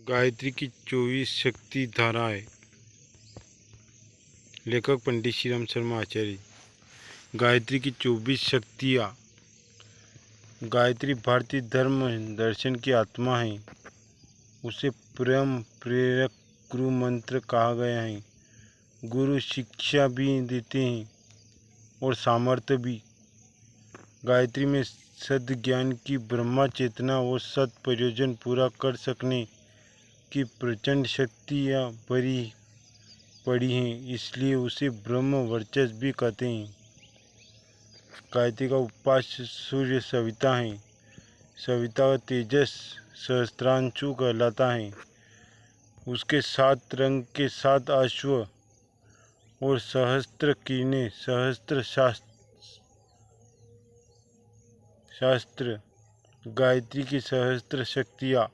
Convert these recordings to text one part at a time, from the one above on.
गायत्री की 24 शक्ति धाराएं। लेखक पंडित श्री राम शर्मा आचार्य। गायत्री की 24 शक्तियाँ। गायत्री भारतीय धर्म दर्शन की आत्मा है। उसे प्रेम प्रेरक गुरु मंत्र कहा गया है। गुरु शिक्षा भी देते हैं और सामर्थ्य भी। गायत्री में सद ज्ञान की ब्रह्मा चेतना और सत प्रयोजन पूरा कर सकने की प्रचंड शक्तियाँ भरी पड़ी हैं, इसलिए उसे ब्रह्म वर्चस्व भी कहते हैं। गायत्री का उपास्य सूर्य सविता है। सविता का तेजस सहस्त्रांशु कहलाता है। उसके 7 रंग के 7 अश्व और सहस्त्र किरणें, सहस्त्र शास्त्र। गायत्री की सहस्त्र शक्तियाँ।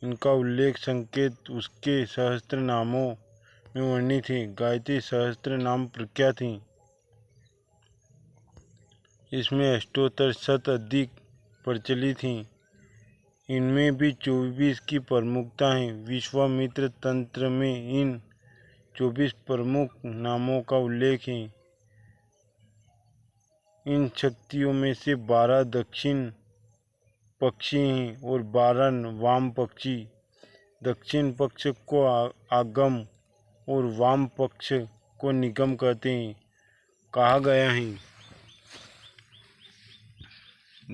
इनका उल्लेख संकेत उसके सहस्त्र नामों में वर्णित है। गायत्री सहस्त्र नाम प्रख्यात हैं। इसमें अष्टोत्तर शत अधिक प्रचलित हैं। इनमें भी 24 की प्रमुखता है। विश्वामित्र तंत्र में इन 24 प्रमुख नामों का उल्लेख है। इन शक्तियों में से 12 दक्षिण पक्षी हैं और 12 वाम पक्षी। दक्षिण पक्ष को आगम और वाम पक्ष को निगम कहते हैं। कहा गया है,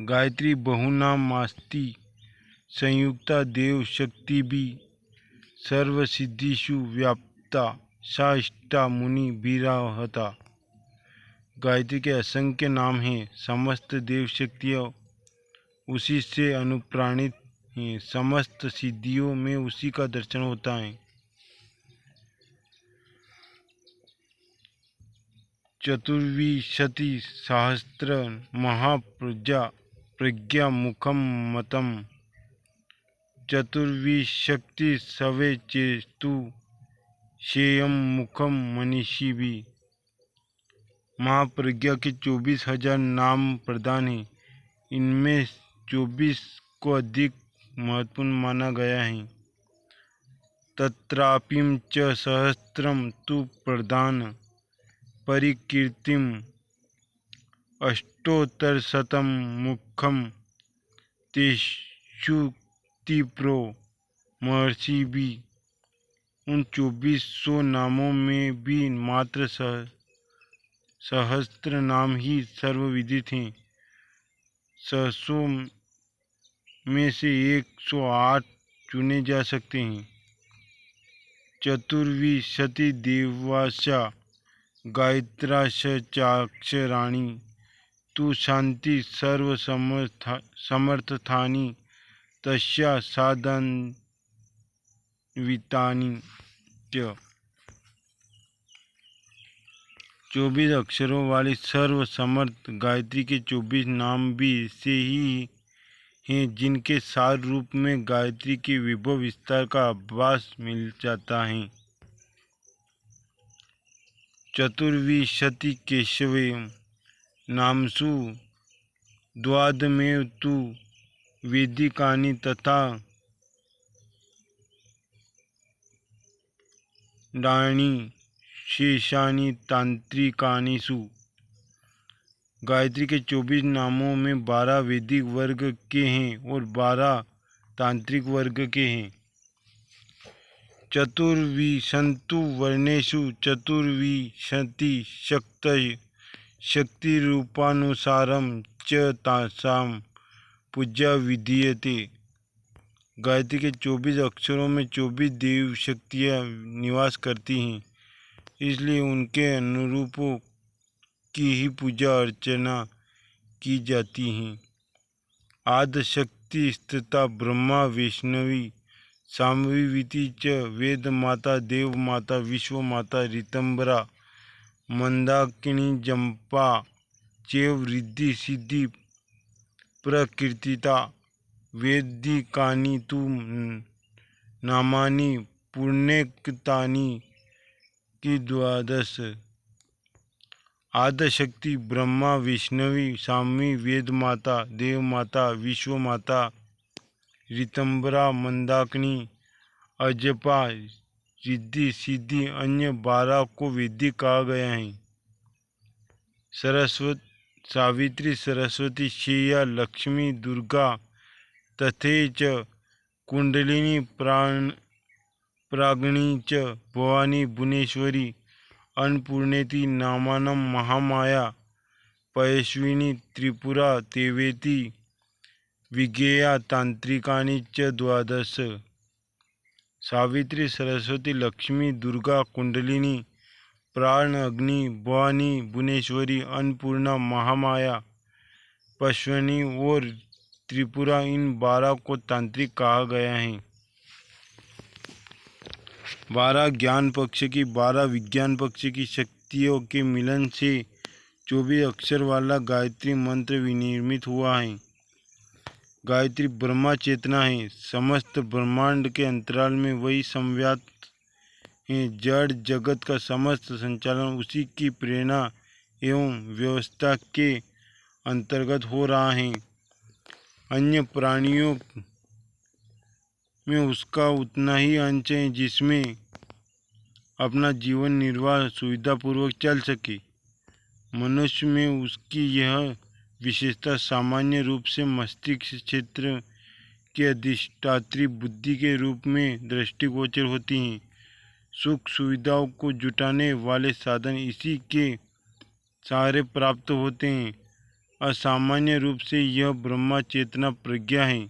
गायत्री बहुनामास्ति संयुक्ता देव शक्ति भी सर्वसिद्धिषु व्याप्ता सा इष्टा मुनि बीराहता। गायत्री के असंख्य नाम हैं। समस्त देव शक्तियाँ उसी से अनुप्राणित हैं। समस्त सिद्धियों में उसी का दर्शन होता है। चतुर्विंशति सहस्त्र प्रज्ञा मुखम मतम चतुर्विंशति सवे चेतु शेयम मुखम मनीषी भी। महाप्रज्ञा के 24,000 नाम प्रदान हैं। इनमें 24 को अधिक महत्वपूर्ण माना गया है। तत्रापिं च सहस्त्रम तु प्रधान परिकीर्तिम अष्टोत्तरशतम मुखम तेषुक्तिप्रो महर्षि भी। उन 2400 नामों में भी मात्र सहस्त्र नाम ही सर्वविदित हैं। सहसों में से 108 चुने जा सकते हैं। चतुर्विंशति देवास्या गायत्राक्षराणि तु शांति सर्व समर्थानि तस्या साधान्वितानि च। 24 अक्षरों वाली सर्व समर्थ गायत्री के 24 नाम भी ऐसे ही हैं जिनके सार रूप में गायत्री के विभव विस्तार का आभास मिल जाता है। चतुर्विंशति केशवे नामसु द्वादमेव तु वैदिकानि तथा डाणी शेषानि तांत्रिकानि सु। गायत्री के 24 नामों में 12 वैदिक वर्ग के हैं और 12 तांत्रिक वर्ग के हैं। चतुर्विंशन्तु वर्णेषु चतुर्विंशति शक्तयः शक्तिरूपानुसारं च तासां पूजा विधीयते। गायत्री के 24 अक्षरों में 24 देव शक्तियाँ निवास करती हैं, इसलिए उनके अनुरूपों की ही पूजा अर्चना की जाती है। आद्यशक्ति स्थिता ब्रह्मा वैष्णवी साम्भवी च वेद माता देव माता विश्व माता ऋतंबरा मंदाकिनी जंपा चैव रिद्धि सिद्धि प्रकीर्तिता। वैदिकानि तु नामानि पुण्यकृतानि की 12। आद्यशक्ति ब्रह्मा वैष्णवी साम्भवी वेद माता देव माता विश्व माता ऋतंबरा, मंदाकिनी, अजपा, रिद्धि, सिद्धि अन्य 12 को वेदी कहा गया है। सावित्री, सरस्वती, श्रेया, लक्ष्मी, दुर्गा तथेच कुंडलिनी, प्राग्नी च भवानी, भुवनेश्वरी, अन्नपूर्णेति नामानं महामाया, पयस्विनी, त्रिपुरा, तेवेति, विज्ञेया, तांत्रिकानि च 12। सावित्री, सरस्वती, लक्ष्मी, दुर्गा, कुंडलिनी, प्राण, अग्नि, भवानी, भुवनेश्वरी, अन्नपूर्णा, महामाया, पयस्विनी और त्रिपुरा, इन 12 को तांत्रिक कहा गया है। 12 ज्ञान पक्ष की 12 विज्ञान पक्ष की शक्तियों के मिलन से 24 अक्षर वाला गायत्री मंत्र विनिर्मित हुआ है। गायत्री ब्रह्मा चेतना है। समस्त ब्रह्मांड के अंतराल में वही संव्याप्त है। जड़ जगत का समस्त संचालन उसी की प्रेरणा एवं व्यवस्था के अंतर्गत हो रहा है। अन्य प्राणियों में उसका उतना ही अंश है जिसमें अपना जीवन निर्वाह सुविधापूर्वक चल सके। मनुष्य में उसकी यह विशेषता सामान्य रूप से मस्तिष्क क्षेत्र की अधिष्ठात्री बुद्धि के रूप में दृष्टिगोचर होती हैं। सुख सुविधाओं को जुटाने वाले साधन इसी के सहारे प्राप्त होते हैं। असामान्य रूप से यह ब्रह्मा चेतना प्रज्ञा है।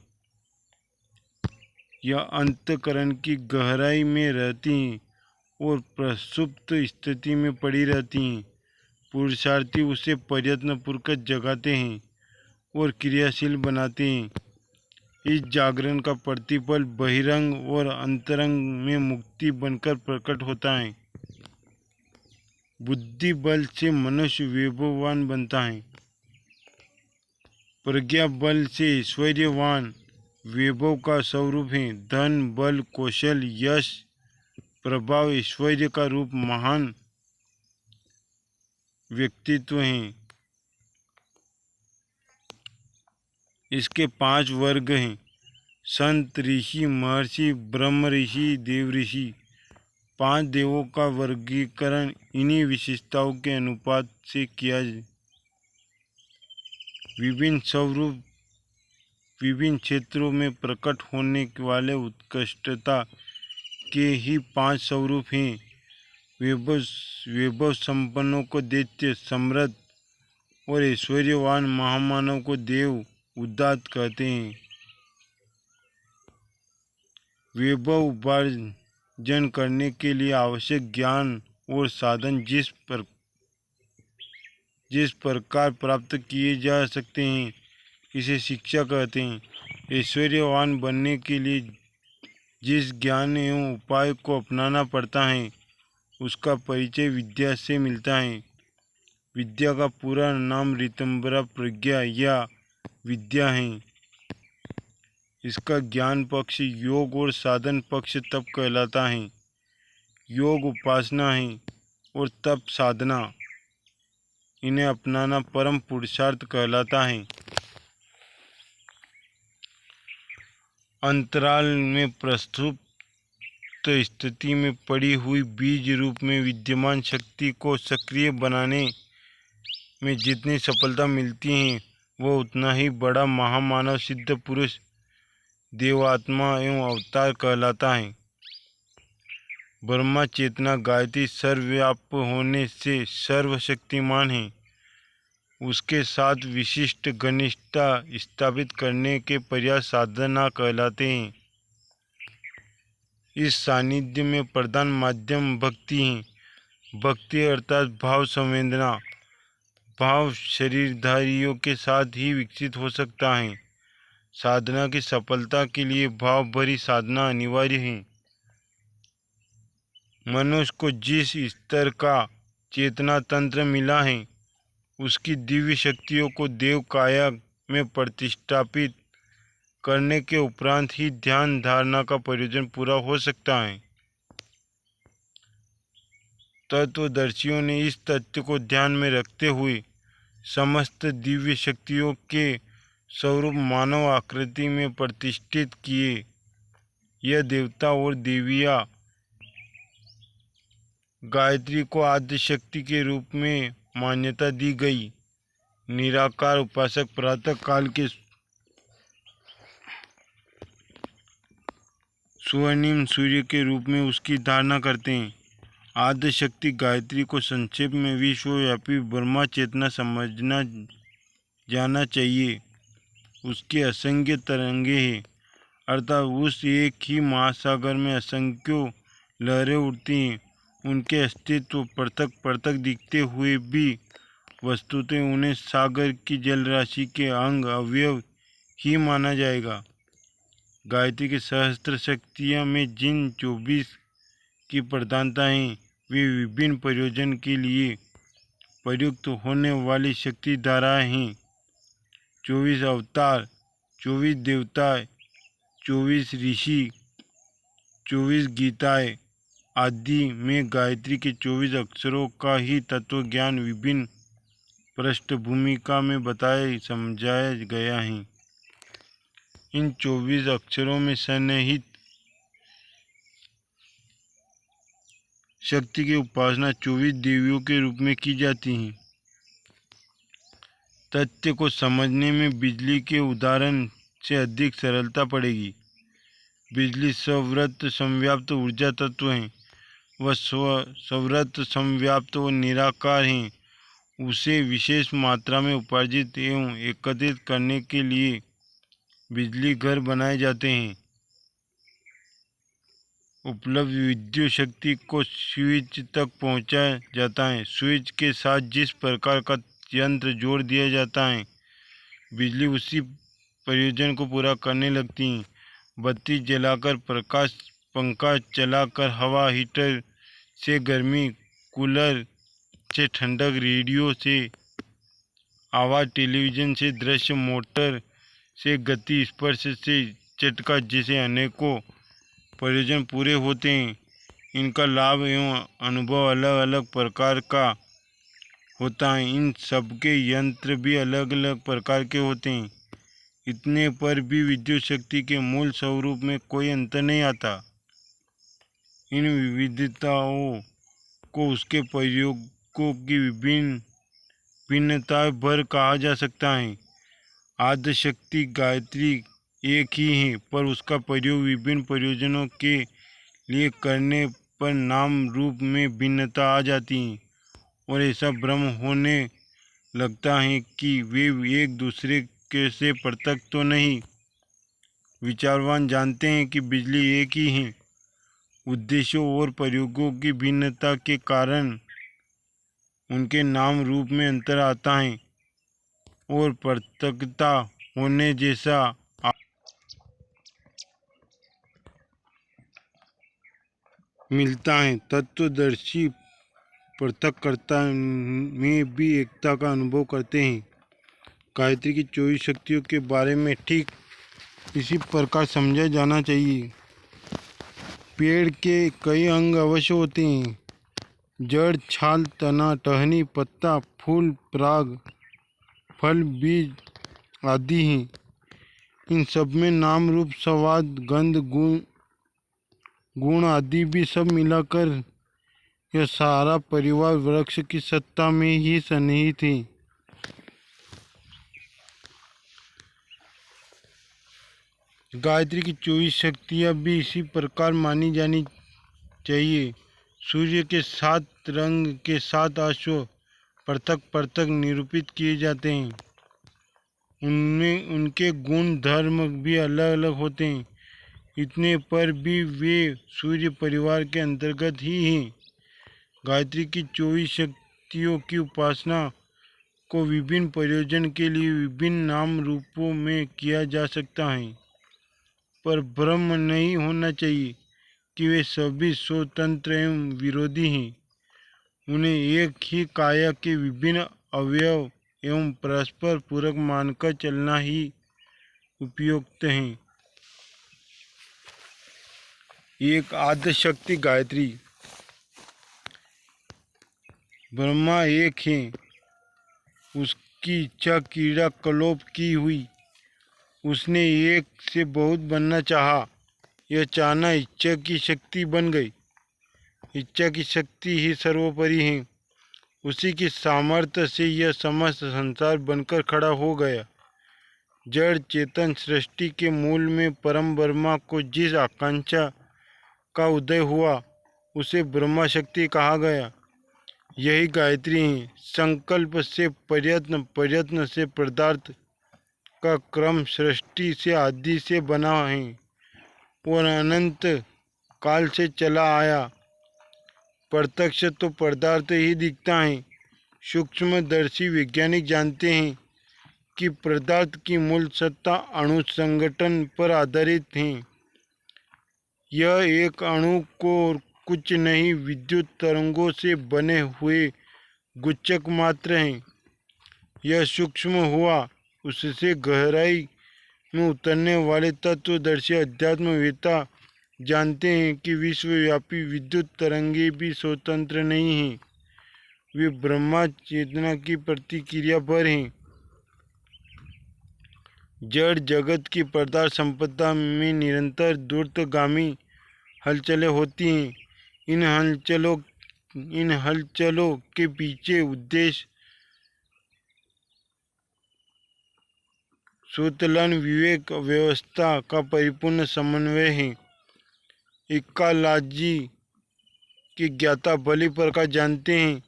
यह अंतःकरण की गहराई में रहती हैं और प्रसुप्त स्थिति में पड़ी रहती हैं। पुरुषार्थी उसे प्रयत्नपूर्वक जगाते हैं और क्रियाशील बनाते हैं। इस जागरण का प्रतिफल बहिरंग और अंतरंग में मुक्ति बनकर प्रकट होता है। बुद्धि बल से मनुष्य वैभववान बनता है। प्रज्ञा बल से ऐश्वर्यवान वैभव का स्वरूप है। धन, बल, कौशल, यश, प्रभाव, ऐश्वर्य का रूप महान व्यक्तित्व हैं। इसके 5 वर्ग हैं: संत, ऋषि, महर्षि, ब्रह्म ऋषि, देव ऋषि। 5 देवों का वर्गीकरण इन्हीं विशेषताओं के अनुपात से किया। विभिन्न स्वरूप विभिन्न क्षेत्रों में प्रकट होने वाले उत्कृष्टता के ही 5 स्वरूप हैं। वैभव संपन्नों को दैत्य, समृद्ध और ऐश्वर्यवान महामानव को देव उदात्त कहते हैं। वैभव उपार्जन करने के लिए आवश्यक ज्ञान और साधन जिस प्रकार प्राप्त किए जा सकते हैं इसे शिक्षा कहते हैं। ऐश्वर्यवान बनने के लिए जिस ज्ञान एवं उपाय को अपनाना पड़ता है उसका परिचय विद्या से मिलता है। विद्या का पूरा नाम ऋतंबरा प्रज्ञा या विद्या है। इसका ज्ञान पक्ष योग और साधन पक्ष तप कहलाता है। योग उपासना है और तप साधना। इन्हें अपनाना परम पुरुषार्थ कहलाता है। अंतराल में प्रसुप्त स्थिति में पड़ी हुई बीज रूप में विद्यमान शक्ति को सक्रिय बनाने में जितनी सफलता मिलती है वह उतना ही बड़ा महामानव सिद्ध पुरुष, देवात्मा एवं अवतार कहलाता है। ब्रह्मा चेतना गायत्री सर्वव्यापक होने से सर्वशक्तिमान है। उसके साथ विशिष्ट घनिष्ठता स्थापित करने के प्रयास साधना कहलाते हैं। इस सानिध्य में प्रधान माध्यम भक्ति है। भक्ति अर्थात भाव संवेदना। भाव शरीरधारियों के साथ ही विकसित हो सकता है। साधना की सफलता के लिए भाव भरी साधना अनिवार्य है। मनुष्य को जिस स्तर का चेतना तंत्र मिला है उसकी दिव्य शक्तियों को देव काया में प्रतिष्ठापित करने के उपरांत ही ध्यान धारणा का प्रयोजन पूरा हो सकता है। तत्वदर्शियों ने इस तथ्य को ध्यान में रखते हुए समस्त दिव्य शक्तियों के स्वरूप मानव आकृति में प्रतिष्ठित किए। यह देवता और देवियाँ गायत्री को आद्य शक्ति के रूप में मान्यता दी गई। निराकार उपासक प्रातः काल के स्वर्णिम सूर्य के रूप में उसकी धारणा करते हैं। आद्य शक्ति गायत्री को संक्षेप में विश्वव्यापी ब्रह्मा चेतना समझना जाना चाहिए। उसके असंख्य तरंगे हैं, अर्थात उस एक ही महासागर में असंख्यों लहरें उठती हैं। उनके अस्तित्व पृथक पृथक दिखते हुए भी वस्तुतः उन्हें सागर की जलराशि के अंग अवयव ही माना जाएगा। गायत्री की सहस्त्र शक्तियाँ में जिन 24 की प्रधानता है, वे विभिन्न प्रयोजन के लिए प्रयुक्त होने वाली शक्ति धाराएँ हैं। 24 अवतार, 24 देवता, 24 ऋषि, 24 गीताएँ आदि में गायत्री के 24 अक्षरों का ही तत्व ज्ञान विभिन्न पृष्ठभूमिका में बताया समझाया गया है। इन 24 अक्षरों में सन्निहित शक्ति की उपासना 24 देवियों के रूप में की जाती है। तथ्य को समझने में बिजली के उदाहरण से अधिक सरलता पड़ेगी। बिजली सर्वत्र संव्याप्त ऊर्जा तत्व है। वह सर्वत्र संव्याप्त और निराकार है। उसे विशेष मात्रा में उपार्जित एवं एकत्रित करने के लिए बिजली घर बनाए जाते हैं। उपलब्ध विद्युत शक्ति को स्विच तक पहुंचाया जाता है। स्विच के साथ जिस प्रकार का यंत्र जोड़ दिया जाता है, बिजली उसी प्रयोजन को पूरा करने लगती है। बत्ती जलाकर प्रकाश, पंखा चलाकर हवा, हीटर से गर्मी, कूलर से ठंडक, रेडियो से आवाज़, टेलीविज़न से दृश्य, मोटर से गति, स्पर्श से झटका जैसे अनेकों प्रयोजन पूरे होते हैं। इनका लाभ एवं अनुभव अलग अलग प्रकार का होता है। इन सबके यंत्र भी अलग अलग प्रकार के होते हैं। इतने पर भी विद्युत शक्ति के मूल स्वरूप में कोई अंतर नहीं आता। इन विविधताओं को उसके प्रयोगों की विभिन्न भिन्नताएं भर कहा जा सकता है। आद्य शक्ति गायत्री एक ही है, पर उसका प्रयोग विभिन्न प्रयोजनों के लिए करने पर नाम रूप में भिन्नता आ जाती है और ऐसा भ्रम होने लगता है कि वे एक दूसरे के से पृथक तो नहीं। विचारवान जानते हैं कि बिजली एक ही है। उद्देश्यों और प्रयोगों की भिन्नता के कारण उनके नाम रूप में अंतर आता है और पृथकता होने जैसा मिलता है। तत्वदर्शी पृथककर्ता में भी एकता का अनुभव करते हैं। गायत्री की 24 शक्तियों के बारे में ठीक इसी प्रकार समझा जाना चाहिए। पेड़ के कई अंग अवश्य होते हैं। जड़, छाल, तना, टहनी, पत्ता, फूल, पराग, फल, बीज आदि हैं। इन सब में नाम रूप, स्वाद, गंध, गुण आदि भी सब मिलाकर यह सारा परिवार वृक्ष की सत्ता में ही सन्निहित है। गायत्री की 24 शक्तियाँ भी इसी प्रकार मानी जानी चाहिए। सूर्य के 7 रंग के 7 अश्व पृथक पृथक निरूपित किए जाते हैं। उनमें उनके गुण धर्म भी अलग अलग होते हैं। इतने पर भी वे सूर्य परिवार के अंतर्गत ही हैं। गायत्री की 24 शक्तियों की उपासना को विभिन्न प्रयोजन के लिए विभिन्न नाम रूपों में किया जा सकता है, पर भ्रम नहीं होना चाहिए कि वे सभी स्वतंत्र एवं विरोधी हैं। उन्हें एक ही काया के विभिन्न अवयव एवं परस्पर पूरक मानकर चलना ही उपयुक्त है। एक आद्य शक्ति गायत्री, ब्रह्मा एक है, उसकी इच्छा क्रीड़ा कल्लोप की हुई उसने एक से बहुत बनना चाहा। यह चाहना इच्छा की शक्ति बन गई। इच्छा की शक्ति ही सर्वोपरि है। उसी की सामर्थ्य से यह समस्त संसार बनकर खड़ा हो गया। जड़ चेतन सृष्टि के मूल में परम ब्रह्मा को जिस आकांक्षा का उदय हुआ उसे ब्रह्मा शक्ति कहा गया। यही गायत्री है। संकल्प से प्रयत्न, प्रयत्न से पदार्थ का क्रम सृष्टि से आदि से बना है और अनंत काल से चला आया। प्रत्यक्ष तो पदार्थ ही दिखता है। सूक्ष्मदर्शी वैज्ञानिक जानते हैं कि पदार्थ की मूल सत्ता अणु संगठन पर आधारित है। यह एक अणु को कुछ नहीं विद्युत तरंगों से बने हुए गुच्छक मात्र हैं। यह सूक्ष्म हुआ। उससे गहराई में उतरने वाले तत्वदर्शी अध्यात्मवेत्ता जानते हैं कि विश्वव्यापी विद्युत तरंगे भी स्वतंत्र नहीं हैं। वे ब्रह्मा चेतना की प्रतिक्रिया पर हैं। जड़ जगत की पदार्थ संपदा में निरंतर दूरगामी हलचलें होती हैं। इन हलचलों के पीछे उद्देश्य सुतलन विवेक व्यवस्था का परिपूर्ण समन्वय है। इकालॉजी के ज्ञाता भली प्रकार जानते हैं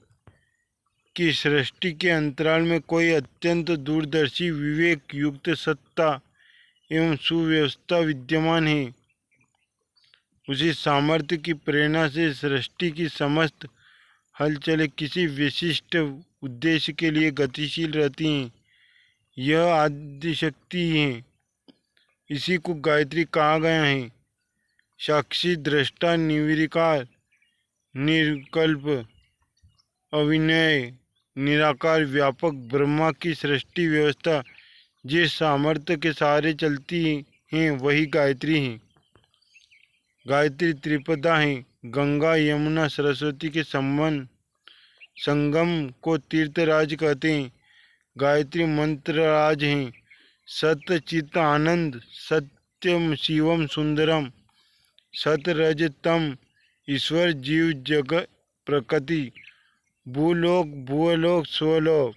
कि सृष्टि के अंतराल में कोई अत्यंत दूरदर्शी विवेक युक्त सत्ता एवं सुव्यवस्था विद्यमान है। उसी सामर्थ्य की प्रेरणा से सृष्टि की समस्त हलचलें किसी विशिष्ट उद्देश्य के लिए गतिशील रहती हैं। यह आदिशक्ति है। इसी को गायत्री कहा गया है। साक्षी, दृष्टा, निर्विकार, निर्विकल्प, अविनय, निराकार, व्यापक ब्रह्मा की सृष्टि व्यवस्था जिस सामर्थ्य के सहारे चलती हैं वही गायत्री है। गायत्री त्रिपदा है। गंगा, यमुना, सरस्वती के संगम को तीर्थराज कहते हैं। गायत्री मंत्रराज हैं। सत्य चित्त आनंद, सत्यम शिवम सुंदरम, सत रज तम, ईश्वर जीव जगत प्रकृति, भूलोक भूलोक स्वलोक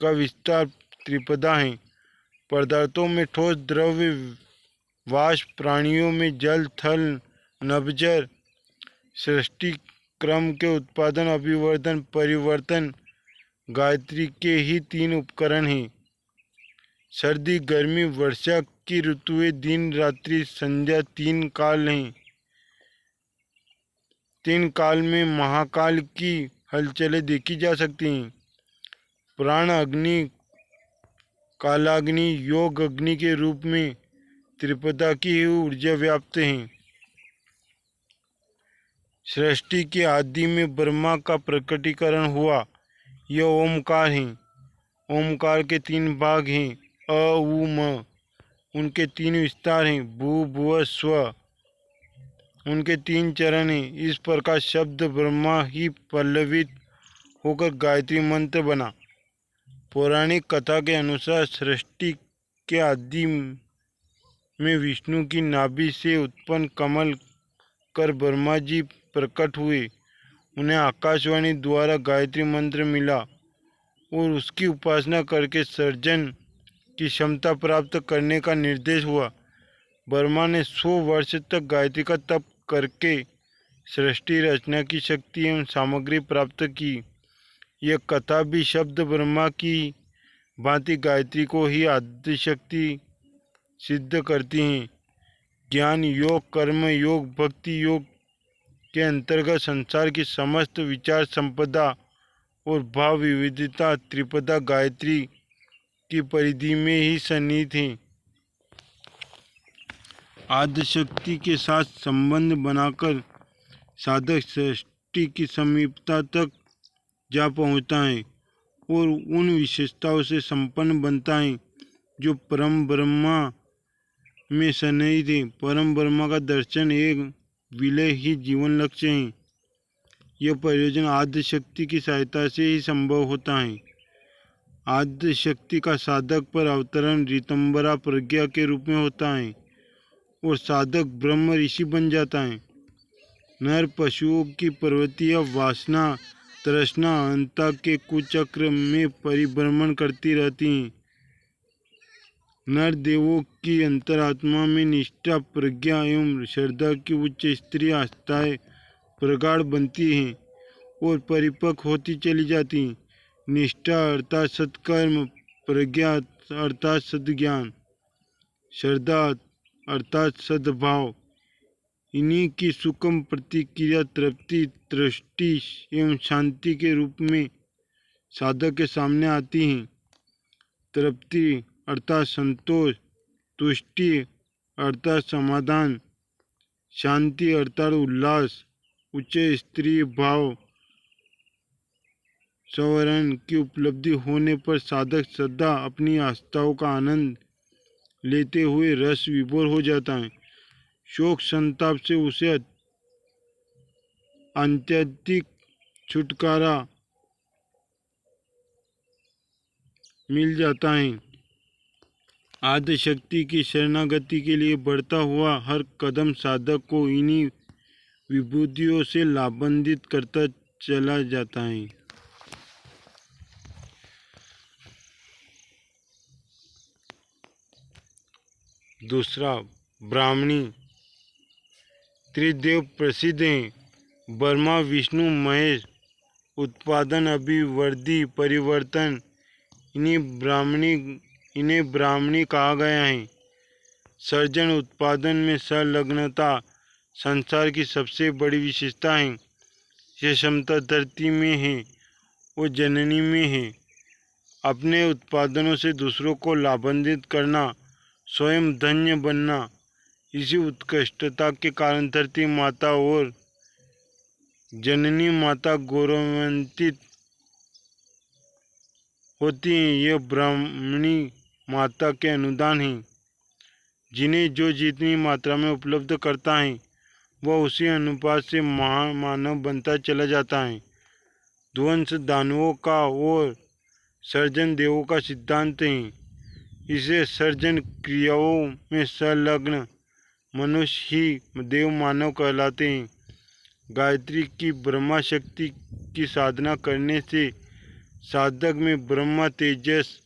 का विस्तार त्रिपदा है। पदार्थों में ठोस द्रव्य वाष्प, प्राणियों में जल थल नभजर, सृष्टि क्रम के उत्पादन अभिवर्धन परिवर्तन गायत्री के ही तीन उपकरण हैं। सर्दी गर्मी वर्षा की ऋतुएं, दिन रात्रि संध्या तीन काल हैं। तीन काल में महाकाल की हलचलें देखी जा सकती हैं। प्राण अग्नि, कालाग्नि, योग अग्नि के रूप में त्रिपदा की ही ऊर्जा व्याप्त है। सृष्टि के आदि में ब्रह्मा का प्रकटीकरण हुआ। यह ओमकार है। ओमकार के तीन भाग हैं, अ उ म। उनके तीन विस्तार हैं, भू भुव स्व। उनके तीन चरण हैं। इस प्रकार शब्द ब्रह्मा ही पल्लवित होकर गायत्री मंत्र बना। पौराणिक कथा के अनुसार सृष्टि के आदि में विष्णु की नाभि से उत्पन्न कमल कर ब्रह्मा जी प्रकट हुए। उन्हें आकाशवाणी द्वारा गायत्री मंत्र मिला और उसकी उपासना करके सर्जन की क्षमता प्राप्त करने का निर्देश हुआ। ब्रह्मा ने 100 वर्ष तक गायत्री का तप करके सृष्टि रचना की शक्ति एवं सामग्री प्राप्त की। यह कथा भी शब्द ब्रह्मा की भांति गायत्री को ही आदिशक्ति सिद्ध करती हैं। ज्ञान योग, कर्म योग, भक्ति योग के अंतर्गत संसार की समस्त विचार संपदा और भाव विविधता त्रिपदा गायत्री की परिधि में ही सन्निहित है। आदिशक्ति के साथ संबंध बनाकर साधक सृष्टि की समीपता तक जा पहुँचता है और उन विशेषताओं से संपन्न बनता है जो परम ब्रह्मा में सन्निहित है। परम ब्रह्मा का दर्शन एक विलय ही जीवन लक्ष्य है। यह प्रयोजन आदिशक्ति की सहायता से ही संभव होता है। आद्य शक्ति का साधक पर अवतरण ऋतंबरा प्रज्ञा के रूप में होता है और साधक ब्रह्म ऋषि बन जाता है। नर पशुओं की पर्वतीय वासना तृष्णा अहंता के कुचक्र में परिभ्रमण करती रहती हैं। नर देवों की अंतरात्मा में निष्ठा प्रज्ञा एवं श्रद्धा की उच्च स्तरीय आस्थाएं प्रगाढ़ बनती हैं और परिपक्व होती चली जाती हैं। निष्ठा अर्थात सत्कर्म, प्रज्ञा अर्थात सद्ज्ञान, श्रद्धा अर्थात सद्भाव, इन्हीं की सूक्ष्म प्रतिक्रिया तृप्ति, तुष्टि एवं शांति के रूप में साधक के सामने आती हैं। तृप्ति अर्थात संतोष, तुष्टि अर्थात समाधान, शांति अर्थात उल्लास, उच्च स्तरीय भाव स्वरण की उपलब्धि होने पर साधक सदा अपनी आस्थाओं का आनंद लेते हुए रस विभोर हो जाता है। शोक संताप से उसे आत्यंतिक छुटकारा मिल जाता है। आद्य शक्ति की शरणागति के लिए बढ़ता हुआ हर कदम साधक को इन्हीं विभूतियों से लाभान्वित करता चला जाता है। दूसरा, ब्राह्मणी त्रिदेव प्रसिद्ध हैं। ब्रह्मा विष्णु महेश, उत्पादन अभिवृद्धि परिवर्तन, इन्हें ब्राह्मणी कहा गया है। सर्जन उत्पादन में संलग्नता संसार की सबसे बड़ी विशेषता है। यह क्षमता धरती में है और जननी में है। अपने उत्पादनों से दूसरों को लाभान्वित करना, स्वयं धन्य बनना, इसी उत्कृष्टता के कारण धरती माता और जननी माता गौरवान्वित होती हैं। यह ब्राह्मणी माता के अनुदान हैं। जिन्हें जो जितनी मात्रा में उपलब्ध करता है वह उसी अनुपात से महामानव बनता चला जाता है। ध्वंस दानवों का और सर्जन देवों का सिद्धांत है। इसे सर्जन क्रियाओं में संलग्न मनुष्य ही देव मानव कहलाते हैं। गायत्री की ब्रह्मा शक्ति की साधना करने से साधक में ब्रह्मा तेजस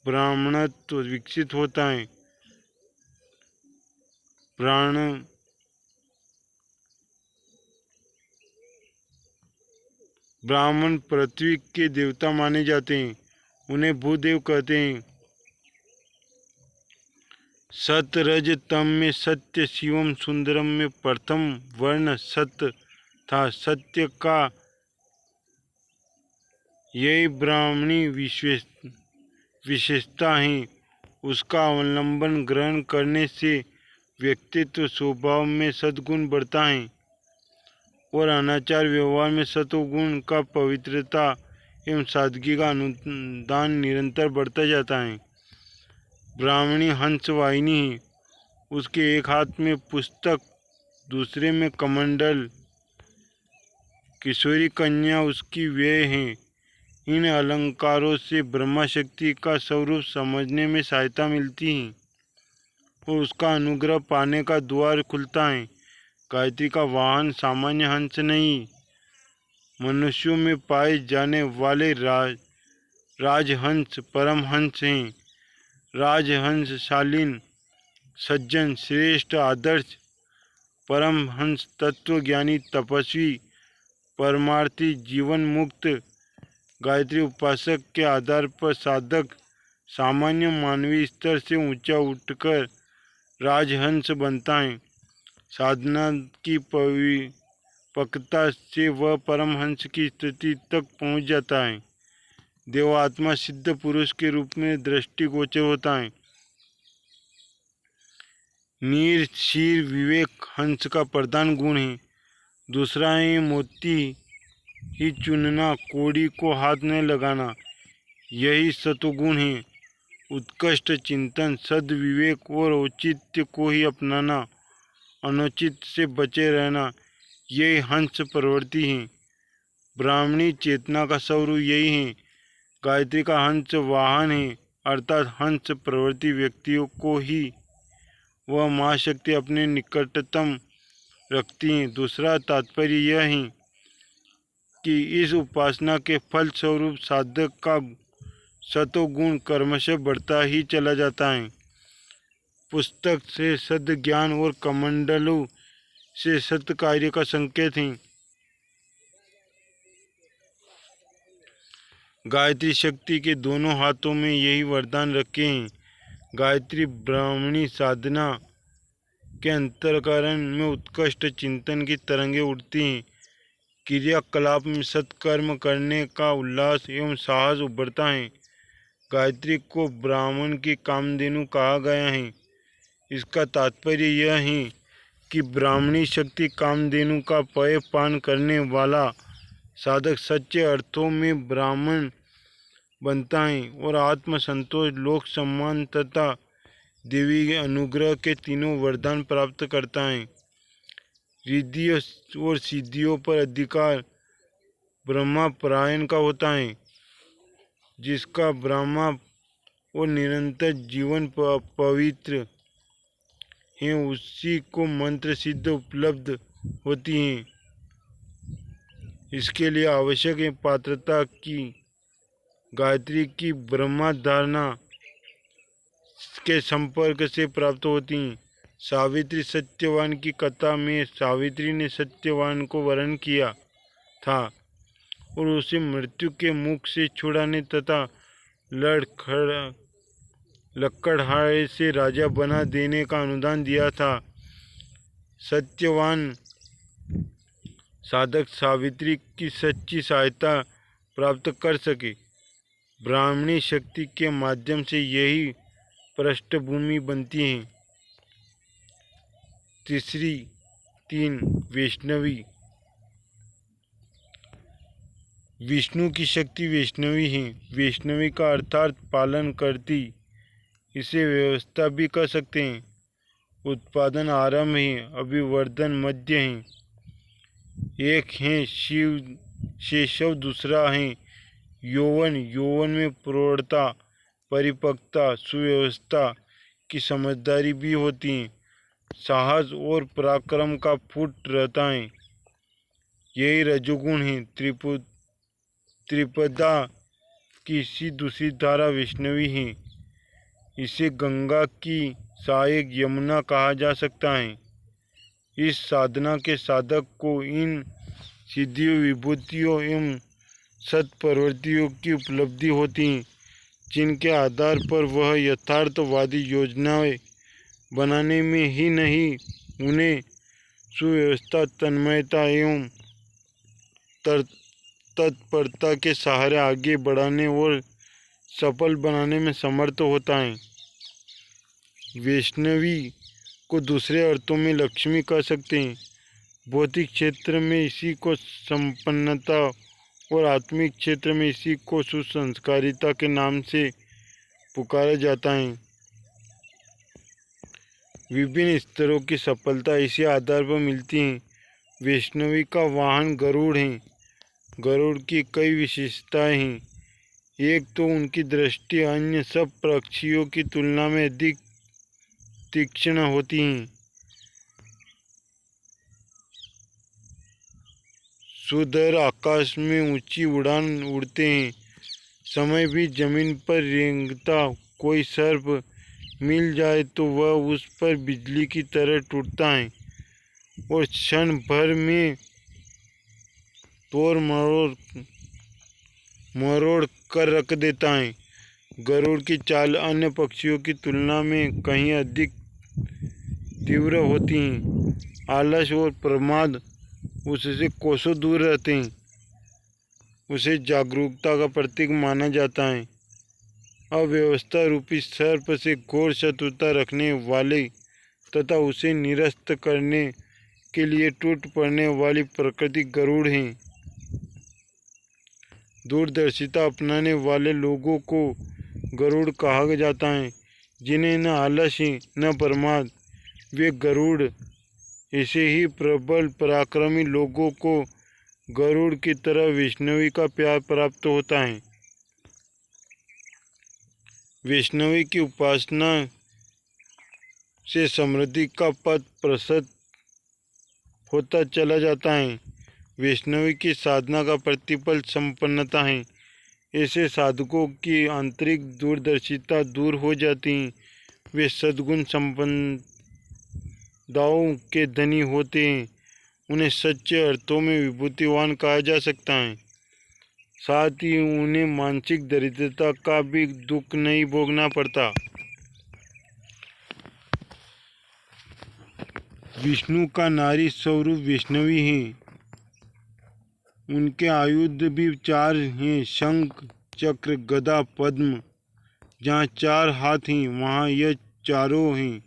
ब्राह्मणत्व विकसित होता है। ब्राह्मण पृथ्वी के देवता माने जाते हैं। उन्हें भूदेव कहते हैं। सत रज तम में सत्य, शिवम सुंदरम में प्रथम वर्ण सत्य था। सत्य का यही ब्राह्मणी विशेषता है। उसका अवलंबन ग्रहण करने से व्यक्तित्व स्वभाव में सद्गुण बढ़ता है और अनाचार व्यवहार में सत्वगुण का पवित्रता एवं सादगी का अनुदान निरंतर बढ़ता जाता है। ब्राह्मणी हंस वाहिनी है। उसके एक हाथ में पुस्तक, दूसरे में कमंडल। किशोरी कन्या उसकी व्यय है। इन अलंकारों से ब्रह्मा शक्ति का स्वरूप समझने में सहायता मिलती है और उसका अनुग्रह पाने का द्वार खुलता है। गायत्री का वाहन सामान्य हंस नहीं, मनुष्यों में पाए जाने वाले राजहंस परमहंस हैं। राजहंस शालीन, सज्जन, श्रेष्ठ, आदर्श, परमहंस तत्वज्ञानी, तपस्वी, परमार्थी, जीवन मुक्त। गायत्री उपासक के आधार पर साधक सामान्य मानवीय स्तर से ऊंचा उठकर राजहंस बनता है। साधना की परिपक्वता से वह परमहंस की स्थिति तक पहुंच जाता है। देवात्मा सिद्ध पुरुष के रूप में दृष्टिगोचर होता है। नीर शीर विवेक हंस का प्रधान गुण है। दूसरा है मोती ही चुनना, कोड़ी को हाथ न लगाना, यही सत्वगुण है। उत्कृष्ट चिंतन, सद्विवेक और औचित्य को ही अपनाना, अनुचित से बचे रहना, यही हंस प्रवृत्ति है। ब्राह्मणी चेतना का स्वरूप यही है। गायत्री का हंस वाहन है, अर्थात हंस प्रवृत्ति व्यक्तियों को ही वह महाशक्ति अपने निकटतम रखती है। दूसरा तात्पर्य यह है कि इस उपासना के फल स्वरूप साधक का सतोगुण क्रमशः बढ़ता ही चला जाता है। पुस्तक से सद ज्ञान और कमंडलों से सत्य कार्य का संकेत है। गायत्री शक्ति के दोनों हाथों में यही वरदान रखे हैं। गायत्री ब्राह्मणी साधना के अंतःकरण में उत्कृष्ट चिंतन की तरंगें उठती हैं। क्रियाकलाप में सत्कर्म करने का उल्लास एवं साहस उभरता है। गायत्री को ब्राह्मण की कामधेनु कहा गया है। इसका तात्पर्य यह है कि ब्राह्मणी शक्ति कामधेनु का पेय पान करने वाला साधक सच्चे अर्थों में ब्राह्मण बनता है और आत्म संतोष, लोक सम्मान तथा देवी के अनुग्रह के तीनों वरदान प्राप्त करता है। रिद्धि और सिद्धियों पर अधिकार ब्रह्मा परायण का होता है। जिसका ब्रह्मा और निरंतर जीवन पवित्र है, उसी को मंत्र सिद्ध उपलब्ध होती है। इसके लिए आवश्यक है पात्रता की गायत्री की ब्रह्मा धारणा के संपर्क से प्राप्त होती हैं। सावित्री सत्यवान की कथा में सावित्री ने सत्यवान को वरण किया था और उसे मृत्यु के मुख से छुड़ाने तथा लकड़हारे से राजा बना देने का अनुदान दिया था। सत्यवान साधक सावित्री की सच्ची सहायता प्राप्त कर सके। ब्राह्मणी शक्ति के माध्यम से यही पृष्ठभूमि बनती है। तीसरी 3 वैष्णवी। विष्णु की शक्ति वैष्णवी है। वैष्णवी का अर्थात पालन करती। इसे व्यवस्था भी कर सकते हैं। उत्पादन आरंभ है, अभिवर्धन मध्य है। एक है शिव शैशव, दूसरा है यौवन। यौवन में प्रौढ़ता, परिपक्वता, सुव्यवस्था की समझदारी भी होती है। साहस और पराक्रम का फूट रहता है। यही रजोगुण है। त्रिपदा की सी दूसरी धारा वैष्णवी है। इसे गंगा की सहायक यमुना कहा जा सकता है। इस साधना के साधक को इन सिद्धियों, विभूतियों एवं सत्प्रवृत्तियों की उपलब्धि होती है, जिनके आधार पर वह यथार्थवादी योजनाएं बनाने में ही नहीं, उन्हें सुव्यवस्था, तन्मयता एवं तत्परता के सहारे आगे बढ़ाने और सफल बनाने में समर्थ होता है। वैष्णवी को दूसरे अर्थों में लक्ष्मी कह सकते हैं। भौतिक क्षेत्र में इसी को संपन्नता और आत्मिक क्षेत्र में इसी को सुसंस्कारिता के नाम से पुकारा जाता है। विभिन्न स्तरों की सफलता इसी आधार पर मिलती है। वैष्णवी का वाहन गरुड़ है। गरुड़ की कई विशेषताएं हैं। एक तो उनकी दृष्टि अन्य सब पक्षियों की तुलना में अधिक तीक्ष्ण होती है। सुदूर आकाश में ऊंची उड़ान उड़ते हैं। समय भी जमीन पर रेंगता कोई सर्प मिल जाए तो वह उस पर बिजली की तरह टूटता है और क्षण भर में तोड़ मरोड़ कर रख देता है। गरुड़ की चाल अन्य पक्षियों की तुलना में कहीं अधिक तीव्र होती है। आलस और प्रमाद उससे कोसों दूर रहते हैं। उसे जागरूकता का प्रतीक माना जाता है। अव्यवस्था रूपी सर्प से घोर शत्रुता रखने वाले तथा उसे निरस्त करने के लिए टूट पड़ने वाली प्रकृति गरुड़ है। दूरदर्शिता अपनाने वाले लोगों को गरुड़ कहा जाता है, जिन्हें न आलस है न प्रमाद, वे गरुड़। ऐसे ही प्रबल पराक्रमी लोगों को गरुड़ की तरह वैष्णवी का प्यार प्राप्त होता है। वैष्णवी की उपासना से समृद्धि का पथ प्रशस्त होता चला जाता है। वैष्णवी की साधना का प्रतिफल संपन्नता है। ऐसे साधकों की आंतरिक दूरदर्शिता दूर हो जाती है। वे सद्गुण संपदाओं के धनी होते हैं। उन्हें सच्चे अर्थों में विभूतिवान कहा जा सकता है। साथ ही उन्हें मानसिक दरिद्रता का भी दुख नहीं भोगना पड़ता। विष्णु का नारी स्वरूप वैष्णवी है। उनके आयुध भी 4 हैं, शंख, चक्र, गदा, पद्म। जहाँ 4 हाथ हैं वहाँ यह चारों हैं।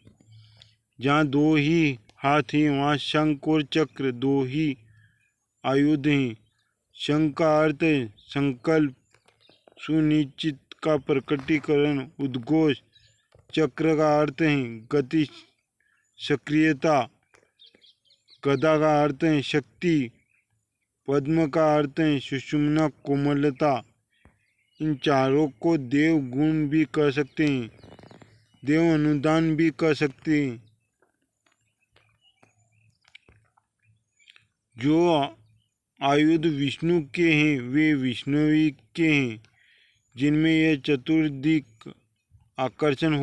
जहाँ 2 ही हाथ हैं वहाँ शंख और चक्र 2 ही आयुध हैं। शंख का अर्थ है संकल्प, सुनिश्चित का प्रकटीकरण, उद्घोष। चक्र का अर्थ है गति, सक्रियता। गदा का अर्थ है शक्ति। पद्म का अर्थ है सुषुम्ना, कोमलता। इन चारों को देव गुण भी कह सकते हैं, देव अनुदान भी कह सकते हैं। जो आयुध विष्णु के हैं वे विष्णुवी के हैं। जिनमें यह चतुर्दिक आकर्षण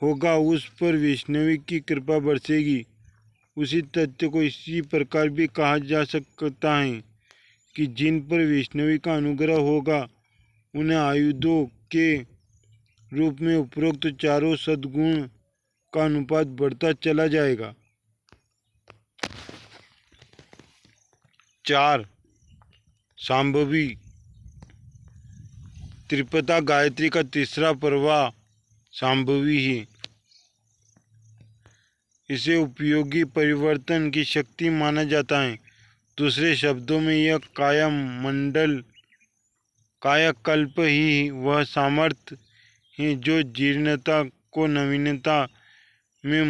होगा उस पर वैष्णवी की कृपा बरसेगी। उसी तथ्य को इसी प्रकार भी कहा जा सकता है कि जिन पर वैष्णवी का अनुग्रह होगा उन्हें आयुधों के रूप में उपरोक्त चारों सद्गुण का अनुपात बढ़ता चला जाएगा। 4. शांभवी। त्रिपदा गायत्री का तीसरा प्रवाह शांभवी है। इसे उपयोगी परिवर्तन की शक्ति माना जाता है। दूसरे शब्दों में यह कायाकल्प ही वह सामर्थ्य है जो जीर्णता को नवीनता में,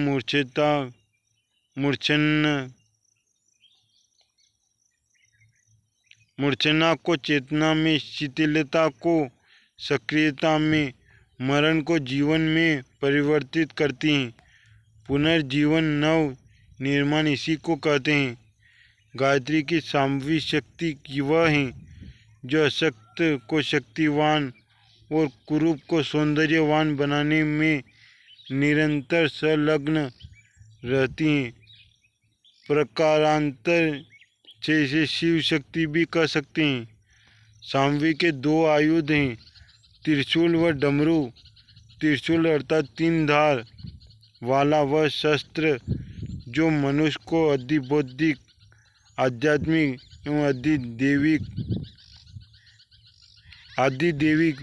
मूर्छना को चेतना में, शिथिलता को सक्रियता में, मरण को जीवन में परिवर्तित करती हैं। पुनर्जीवन, नव निर्माण इसी को कहते हैं। गायत्री की शांभवी शक्ति वह है जो अशक्त को शक्तिवान और कुरूप को सौंदर्यवान बनाने में निरंतर संलग्न रहती हैं। प्रकारांतर से इसे शिव शक्ति भी कह सकते हैं। शांभवी के 2 आयुध हैं, त्रिशूल व डमरू। त्रिशूल अर्थात 3 धार वाला वह शस्त्र जो मनुष्य को अधिबौद्धिक, आध्यात्मिक एवं आदिदैविक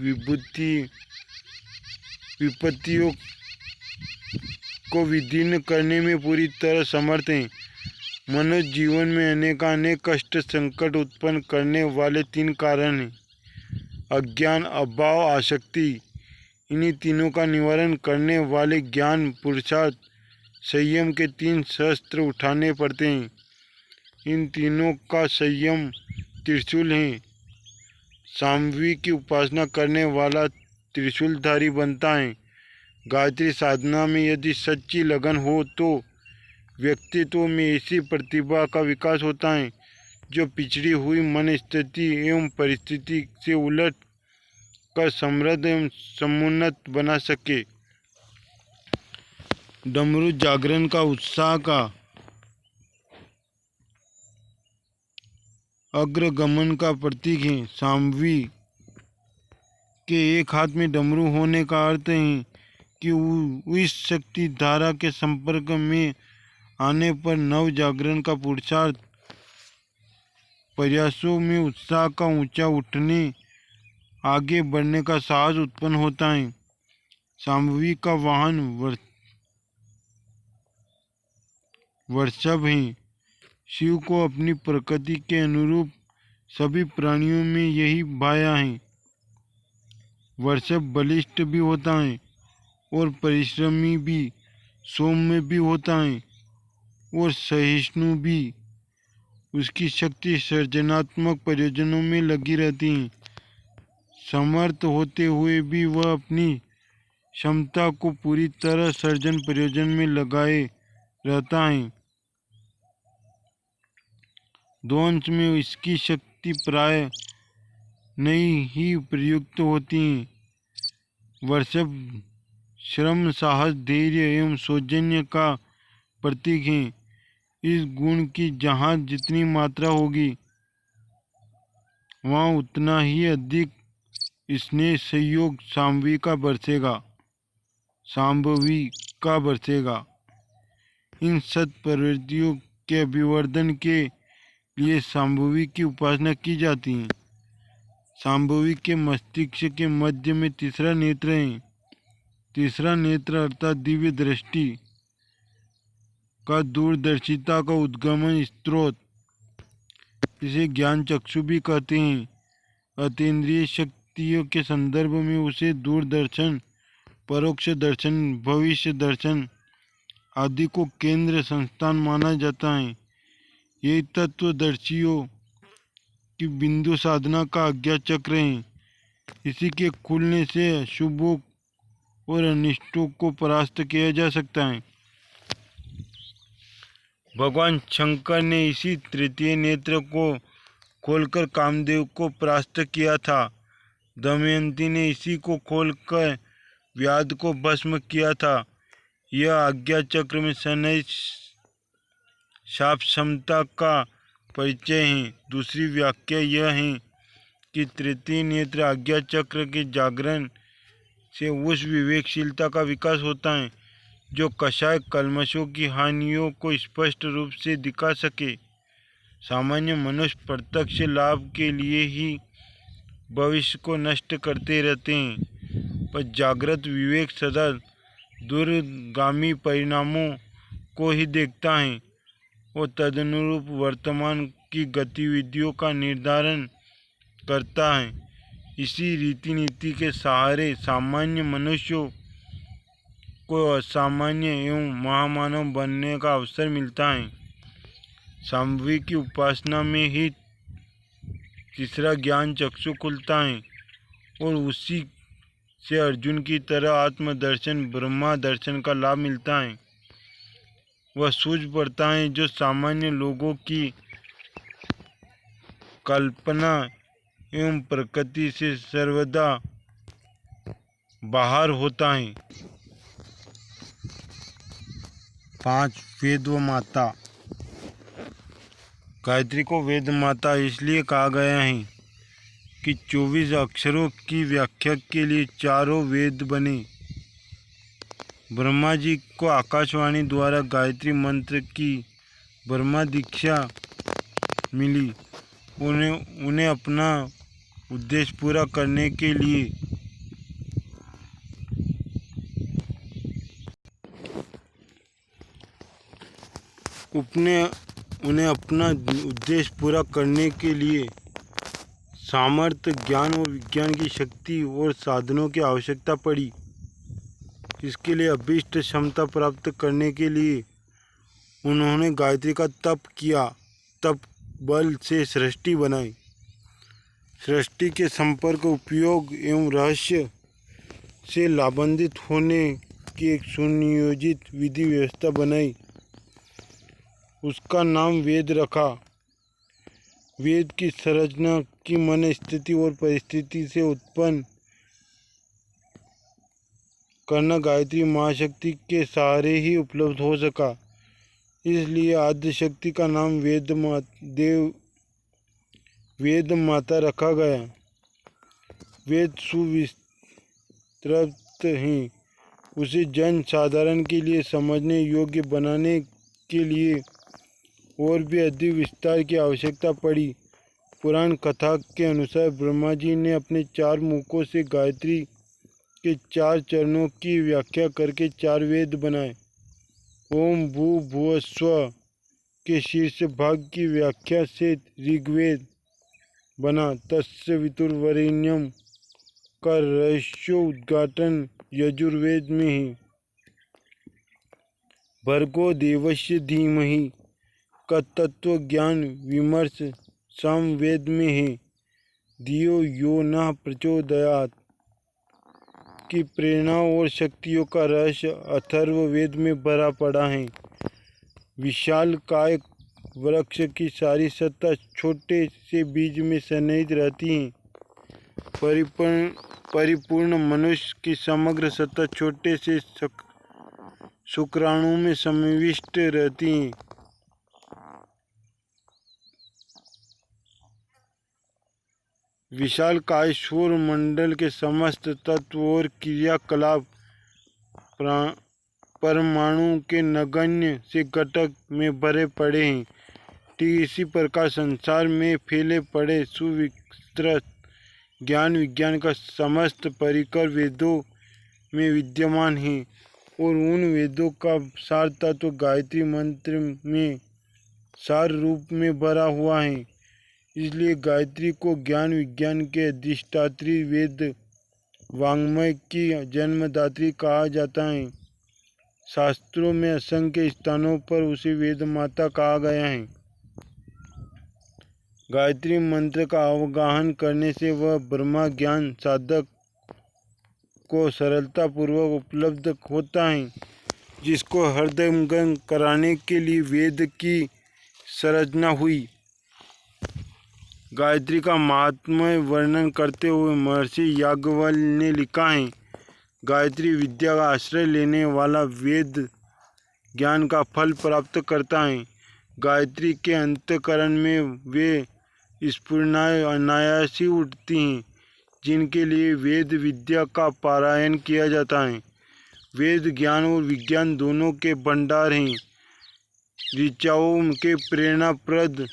विपत्तियों को विदीर्ण करने में पूरी तरह समर्थ है। मनुष्य जीवन में अनेक कष्ट संकट उत्पन्न करने वाले 3 कारण हैं, अज्ञान, अभाव, आसक्ति। इन्हीं तीनों का निवारण करने वाले ज्ञान, पुरुषार्थ, संयम के 3 शस्त्र उठाने पड़ते हैं। इन तीनों का संयम त्रिशूल है। शांभवी की उपासना करने वाला त्रिशूलधारी बनता है। गायत्री साधना में यदि सच्ची लगन हो तो व्यक्तित्व में ऐसी प्रतिभा का विकास होता है जो पिछड़ी हुई मन स्थिति एवं परिस्थिति से उलट कर समृद्ध एवं समुन्नत बना सके। डमरू जागरण का उत्साह का अग्रगमन का प्रतीक है। शांभवी के एक हाथ में डमरू होने का अर्थ है कि उस शक्ति धारा के संपर्क में आने पर नव जागरण का पुरुषार्थ, प्रयासों में उत्साह का ऊंचा उठने, आगे बढ़ने का साहस उत्पन्न होता है। शांभवी का वाहन वृषभ है। शिव को अपनी प्रकृति के अनुरूप सभी प्राणियों में यही भाया है। वृषभ बलिष्ठ भी होता है और परिश्रमी भी, सौम्य भी होता है और सहिष्णु भी। उसकी शक्ति सृजनात्मक प्रयोजनों में लगी रहती है। समर्थ होते हुए भी वह अपनी क्षमता को पूरी तरह सर्जन प्रयोजन में लगाए रहता है। ध्वंस में इसकी शक्ति प्राय नहीं ही प्रयुक्त होती है। वर्षभ श्रम, साहस, धैर्य एवं सौजन्य का प्रतीक है। इस गुण की जहाँ जितनी मात्रा होगी वहाँ उतना ही अधिक स्नेह, सहयोग, सांभवी का बरसेगा। इन सत प्रवृत्तियों के अभिवर्धन के लिए सांभवी की उपासना की जाती है। सांभवी के मस्तिष्क के मध्य में तीसरा नेत्र है। तीसरा नेत्र अर्थात दिव्य दृष्टि का दूरदर्शिता का उद्गमन स्रोत, इसे ज्ञान चक्षु भी कहते हैं। अतीन्द्रिय शक्तियों के संदर्भ में उसे दूरदर्शन, परोक्ष दर्शन, भविष्य दर्शन आदि को केंद्र स्थान माना जाता है। ये तत्वदर्शियों की बिंदु साधना का आज्ञा चक्र है। इसी के खुलने से अशुभों और अनिष्टों को परास्त किया जा सकता है। भगवान शंकर ने इसी तृतीय नेत्र को खोलकर कामदेव को परास्त किया था। दमयंती ने इसी को खोलकर व्याध को भस्म किया था। यह आज्ञा चक्र में सनई साप क्षमता का परिचय है। दूसरी व्याख्या यह है कि तृतीय नेत्र आज्ञा चक्र के जागरण से उस विवेकशीलता का विकास होता है जो कषाय कल्मशों की हानियों को स्पष्ट रूप से दिखा सके। सामान्य मनुष्य प्रत्यक्ष लाभ के लिए ही भविष्य को नष्ट करते रहते हैं, पर जागृत विवेक सदा दूरगामी परिणामों को ही देखता है और तदनुरूप वर्तमान की गतिविधियों का निर्धारण करता है। इसी रीति नीति के सहारे सामान्य मनुष्यों को असामान्य एवं महामानव बनने का अवसर मिलता है। सांभवी की उपासना में ही तीसरा ज्ञान चक्षु खुलता है और उसी से अर्जुन की तरह आत्मदर्शन, ब्रह्मा दर्शन का लाभ मिलता है। वह सूझ पड़ता है जो सामान्य लोगों की कल्पना एवं प्रकृति से सर्वदा बाहर होता है। 5. वेद माता। गायत्री को वेद माता इसलिए कहा गया है कि 24 अक्षरों की व्याख्या के लिए चारों वेद बने। ब्रह्मा जी को आकाशवाणी द्वारा गायत्री मंत्र की ब्रह्मा दीक्षा मिली। उन्हें अपना उद्देश्य पूरा करने के लिए सामर्थ्य, ज्ञान और विज्ञान की शक्ति और साधनों की आवश्यकता पड़ी। इसके लिए अभीष्ट क्षमता प्राप्त करने के लिए उन्होंने गायत्री का तप किया। तप बल से सृष्टि बनाई। सृष्टि के संपर्क, उपयोग एवं रहस्य से लाभान्वित होने की एक सुनियोजित विधि व्यवस्था बनाई। उसका नाम वेद रखा। वेद की संरचना की मन, स्थिति और परिस्थिति से उत्पन्न करना गायत्री महाशक्ति के सहारे ही उपलब्ध हो सका। इसलिए आद्यशक्ति का नाम वेद माता रखा गया। वेद सुविस्तृत हैं। उसे जन साधारण के लिए समझने योग्य बनाने के लिए और भी अधिक विस्तार की आवश्यकता पड़ी। पुराण कथा के अनुसार ब्रह्मा जी ने अपने 4 मुखों से गायत्री के 4 चरणों की व्याख्या करके 4 वेद बनाए। ओम भू भुव स्व के शीर्ष भाग की व्याख्या से ऋग्वेद बना। तस्य वितुर्वरेण्यम का रहस्योद्घाटन यजुर्वेद में है। भर्गो देवस्य धीमहि का तत्व ज्ञान विमर्श सामवेद में है। धियो यो न प्रचोदयात् की प्रेरणा और शक्तियों का रहस्य अथर्ववेद में भरा पड़ा है। विशालकाय वृक्ष की सारी सत्ता छोटे से बीज में सन्निहित रहती है। परिपूर्ण मनुष्य की समग्र सत्ता छोटे से शुक्राणु में समाविष्ट रहती है। विशालकाय सौर मंडल के समस्त तत्व और क्रियाकलाप परमाणु के नगण्य से घटक में भरे पड़े हैं। ठीक इसी प्रकार संसार में फैले पड़े सुविस्तृत ज्ञान विज्ञान का समस्त परिकर वेदों में विद्यमान है और उन वेदों का सार तत्व गायत्री मंत्र में सार रूप में भरा हुआ है। इसलिए गायत्री को ज्ञान विज्ञान के अधिष्ठात्री वेद वाङ्मय की जन्मदात्री कहा जाता है। शास्त्रों में असंख्य स्थानों पर उसे वेद माता कहा गया है। गायत्री मंत्र का अवगाहन करने से वह ब्रह्मा ज्ञान साधक को सरलता पूर्वक उपलब्ध होता है, जिसको हृदयंगम कराने के लिए वेद की संरचना हुई। गायत्री का महात्म्य वर्णन करते हुए महर्षि याज्ञवल्क्य ने लिखा है, गायत्री विद्या का आश्रय लेने वाला वेद ज्ञान का फल प्राप्त करता है। गायत्री के अंतःकरण में वे स्फुरणाएँ अनायास ही उठती हैं, जिनके लिए वेद विद्या का पारायण किया जाता है। वेद ज्ञान और विज्ञान दोनों के भंडार हैं। ऋचाओं के प्रेरणाप्रद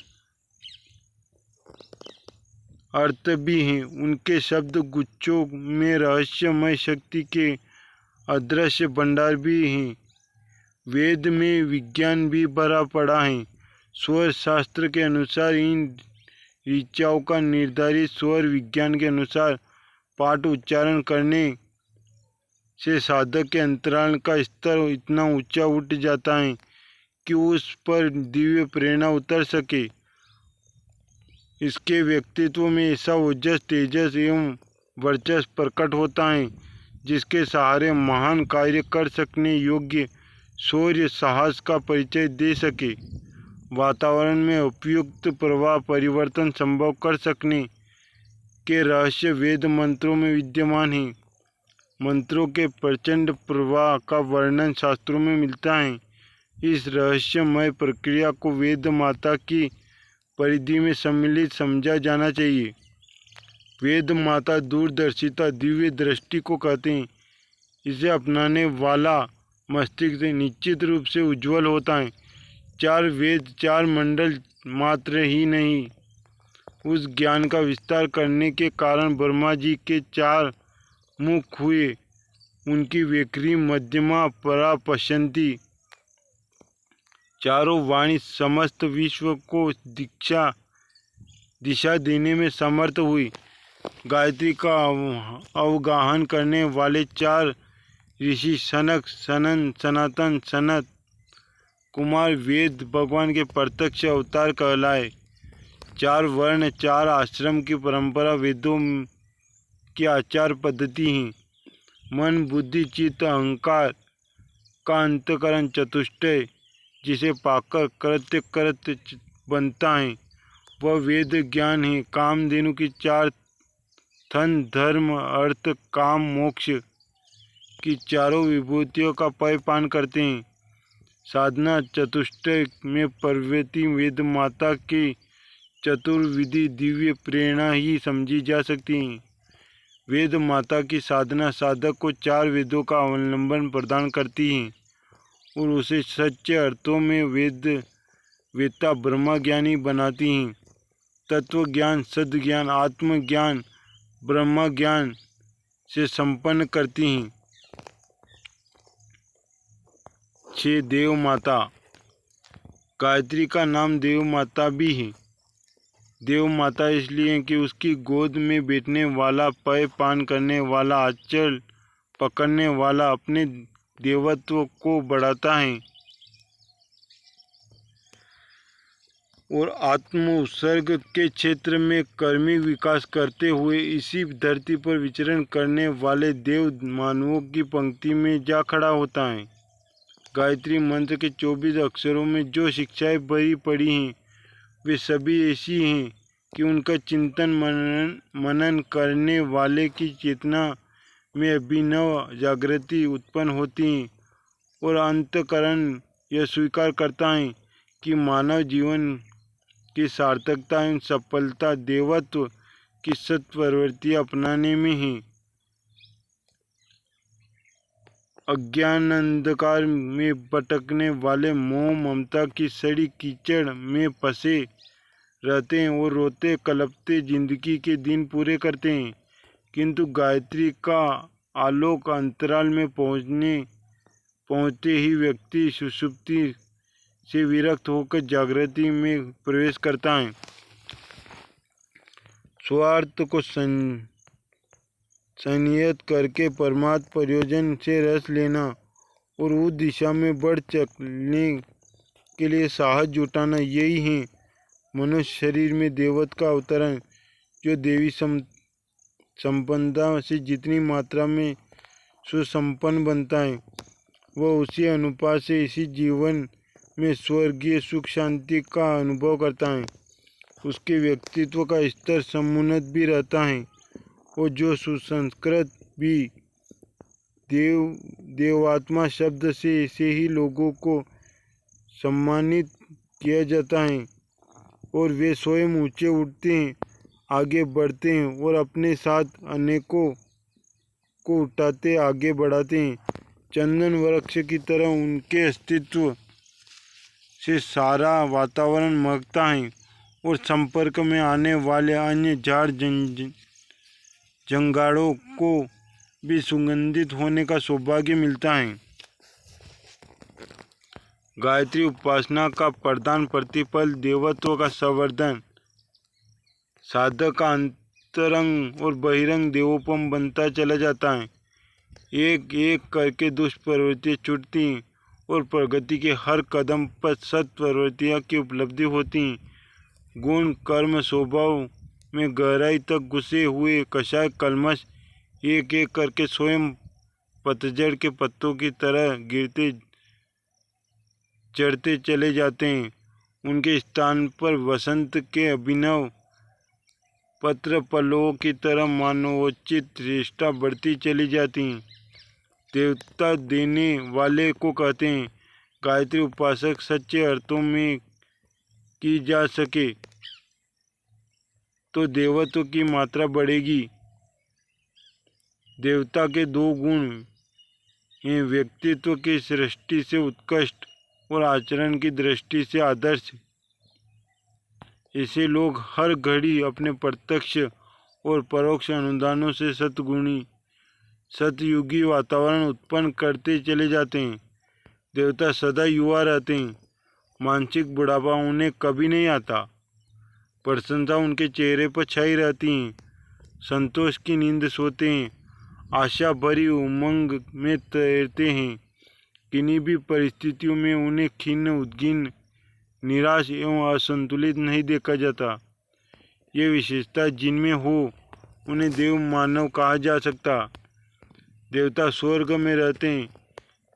अर्थ भी हैं। उनके शब्द गुच्छों में रहस्यमय शक्ति के अदृश्य भंडार भी हैं। वेद में विज्ञान भी भरा पड़ा है। स्वर शास्त्र के अनुसार इन ऋचाओं का निर्धारित स्वर विज्ञान के अनुसार पाठ उच्चारण करने से साधक के अंतराल का स्तर इतना ऊंचा उठ जाता है कि उस पर दिव्य प्रेरणा उतर सके। इसके व्यक्तित्व में ऐसा ओजस तेजस एवं वर्चस्व प्रकट होता है, जिसके सहारे महान कार्य कर सकने योग्य शौर्य साहस का परिचय दे सके। वातावरण में उपयुक्त प्रवाह परिवर्तन संभव कर सकने के रहस्य वेद मंत्रों में विद्यमान है। मंत्रों के प्रचंड प्रवाह का वर्णन शास्त्रों में मिलता है। इस रहस्यमय प्रक्रिया को वेद माता की परिधि में सम्मिलित समझा जाना चाहिए। वेद माता दूरदर्शिता दिव्य दृष्टि को कहते हैं। इसे अपनाने वाला मस्तिष्क निश्चित रूप से उज्जवल होता है। चार वेद चार मंडल मात्र ही नहीं, उस ज्ञान का विस्तार करने के कारण ब्रह्मा जी के चार मुख हुए। उनकी वेखरी मध्यमा परा पश्यन्ति चारों वाणी समस्त विश्व को दिशा देने में समर्थ हुई। गायत्री का अवगाहन करने वाले चार ऋषि सनक सनन सनातन सनत कुमार वेद भगवान के प्रत्यक्ष अवतार कहलाए। चार वर्ण चार आश्रम की परंपरा वेदों की आचार पद्धति है। मन बुद्धि चित्त अहंकार का अंतकरण चतुष्टय जिसे पाकर कृत्य कृत्य बनता है, वह वेद ज्ञान है। कामधेनु की चार थन धर्म अर्थ काम मोक्ष की चारों विभूतियों का पयपान करते हैं। साधना चतुष्टय में पार्वती वेद माता की चतुर्विधि दिव्य प्रेरणा ही समझी जा सकती है। वेद माता की साधना साधक को चार वेदों का अवलंबन प्रदान करती है और उसे सच्चे अर्थों में वेत्ता ब्रह्म ज्ञानी बनाती हैं। तत्व ज्ञान सद्ज्ञान आत्मज्ञान ब्रह्म ज्ञान से संपन्न करती हैं। 6 देव माता। गायत्री का नाम देव माता भी है। देव माता इसलिए कि उसकी गोद में बैठने वाला पय पान करने वाला आंचल पकड़ने वाला अपने देवत्व को बढ़ाता है। और आत्म उत्सर्ग के क्षेत्र में कर्मिक विकास करते हुए इसी धरती पर विचरण करने वाले देव मानवों की पंक्ति में जा खड़ा होता है। गायत्री मंत्र के 24 अक्षरों में जो शिक्षाएं भरी पड़ी हैं वे सभी ऐसी हैं कि उनका चिंतन मनन करने वाले की चेतना में अभिनव जागृति उत्पन्न होती है और अंतःकरण यह स्वीकार करता है कि मानव जीवन की सार्थकता एवं सफलता देवत्व की सत्प्रवृत्ति अपनाने में है। अज्ञान अंधकार में भटकने वाले मोह ममता की सड़ी कीचड़ में फंसे रहते हैं और रोते कलपते जिंदगी के दिन पूरे करते हैं, किंतु गायत्री का आलोक अंतराल में पहुँचते ही व्यक्ति सुषुप्ति से विरक्त होकर जागृति में प्रवेश करता है। स्वार्थ को संयत करके परमात्म प्रयोजन से रस लेना और उस दिशा में बढ़ चलने के लिए साहस जुटाना, यही है मनुष्य शरीर में देवत्व का अवतरण। जो देवी संपदा से जितनी मात्रा में सुसंपन्न बनता है वह उसी अनुपात से इसी जीवन में स्वर्गीय सुख शांति का अनुभव करता है। उसके व्यक्तित्व का स्तर समुन्नत भी रहता है और जो सुसंस्कृत भी देवात्मा शब्द से ऐसे ही लोगों को सम्मानित किया जाता है और वे स्वयं ऊंचे उठते हैं, आगे बढ़ते हैं और अपने साथ अनेकों को उठाते आगे बढ़ाते हैं। चंदन वृक्ष की तरह उनके अस्तित्व से सारा वातावरण महकता है और संपर्क में आने वाले अन्य झाड़ जंगाड़ों को भी सुगंधित होने का सौभाग्य मिलता है। गायत्री उपासना का प्रधान प्रतिफल देवत्व का संवर्धन, साधक का अंतरंग और बहिरंग देवोपम बनता चला जाता है। एक एक करके दुष्प्रवृत्तियाँ छूटती हैं और प्रगति के हर कदम पर सत्प्रवृत्तियों की उपलब्धि होती हैं। गुण कर्म स्वभाव में गहराई तक घुसे हुए कषाय कल्मश एक एक करके स्वयं पतझड़ के पत्तों की तरह गिरते चढ़ते चले जाते हैं। उनके स्थान पर वसंत के अभिनव पत्र पल्लवों की तरह मानवोचित श्रेष्ठता बढ़ती चली जाती हैं। देवता देने वाले को कहते हैं। गायत्री उपासक सच्चे अर्थों में की जा सके तो देवत्व की मात्रा बढ़ेगी। देवता के दो गुण हैं, व्यक्तित्व की सृष्टि से उत्कृष्ट और आचरण की दृष्टि से आदर्श। ऐसे लोग हर घड़ी अपने प्रत्यक्ष और परोक्ष अनुदानों से सतयुगी वातावरण उत्पन्न करते चले जाते हैं। देवता सदा युवा रहते हैं, मानसिक बुढ़ापा उन्हें कभी नहीं आता। प्रसन्नता उनके चेहरे पर छाई रहती है, संतोष की नींद सोते हैं, आशा भरी उमंग में तैरते हैं। किन्हीं भी परिस्थितियों में उन्हें खिन्न उद्गिन्न निराश एवं असंतुलित नहीं देखा जाता। ये विशेषता जिनमें हो उन्हें देव मानव कहा जा सकता। देवता स्वर्ग में रहते हैं।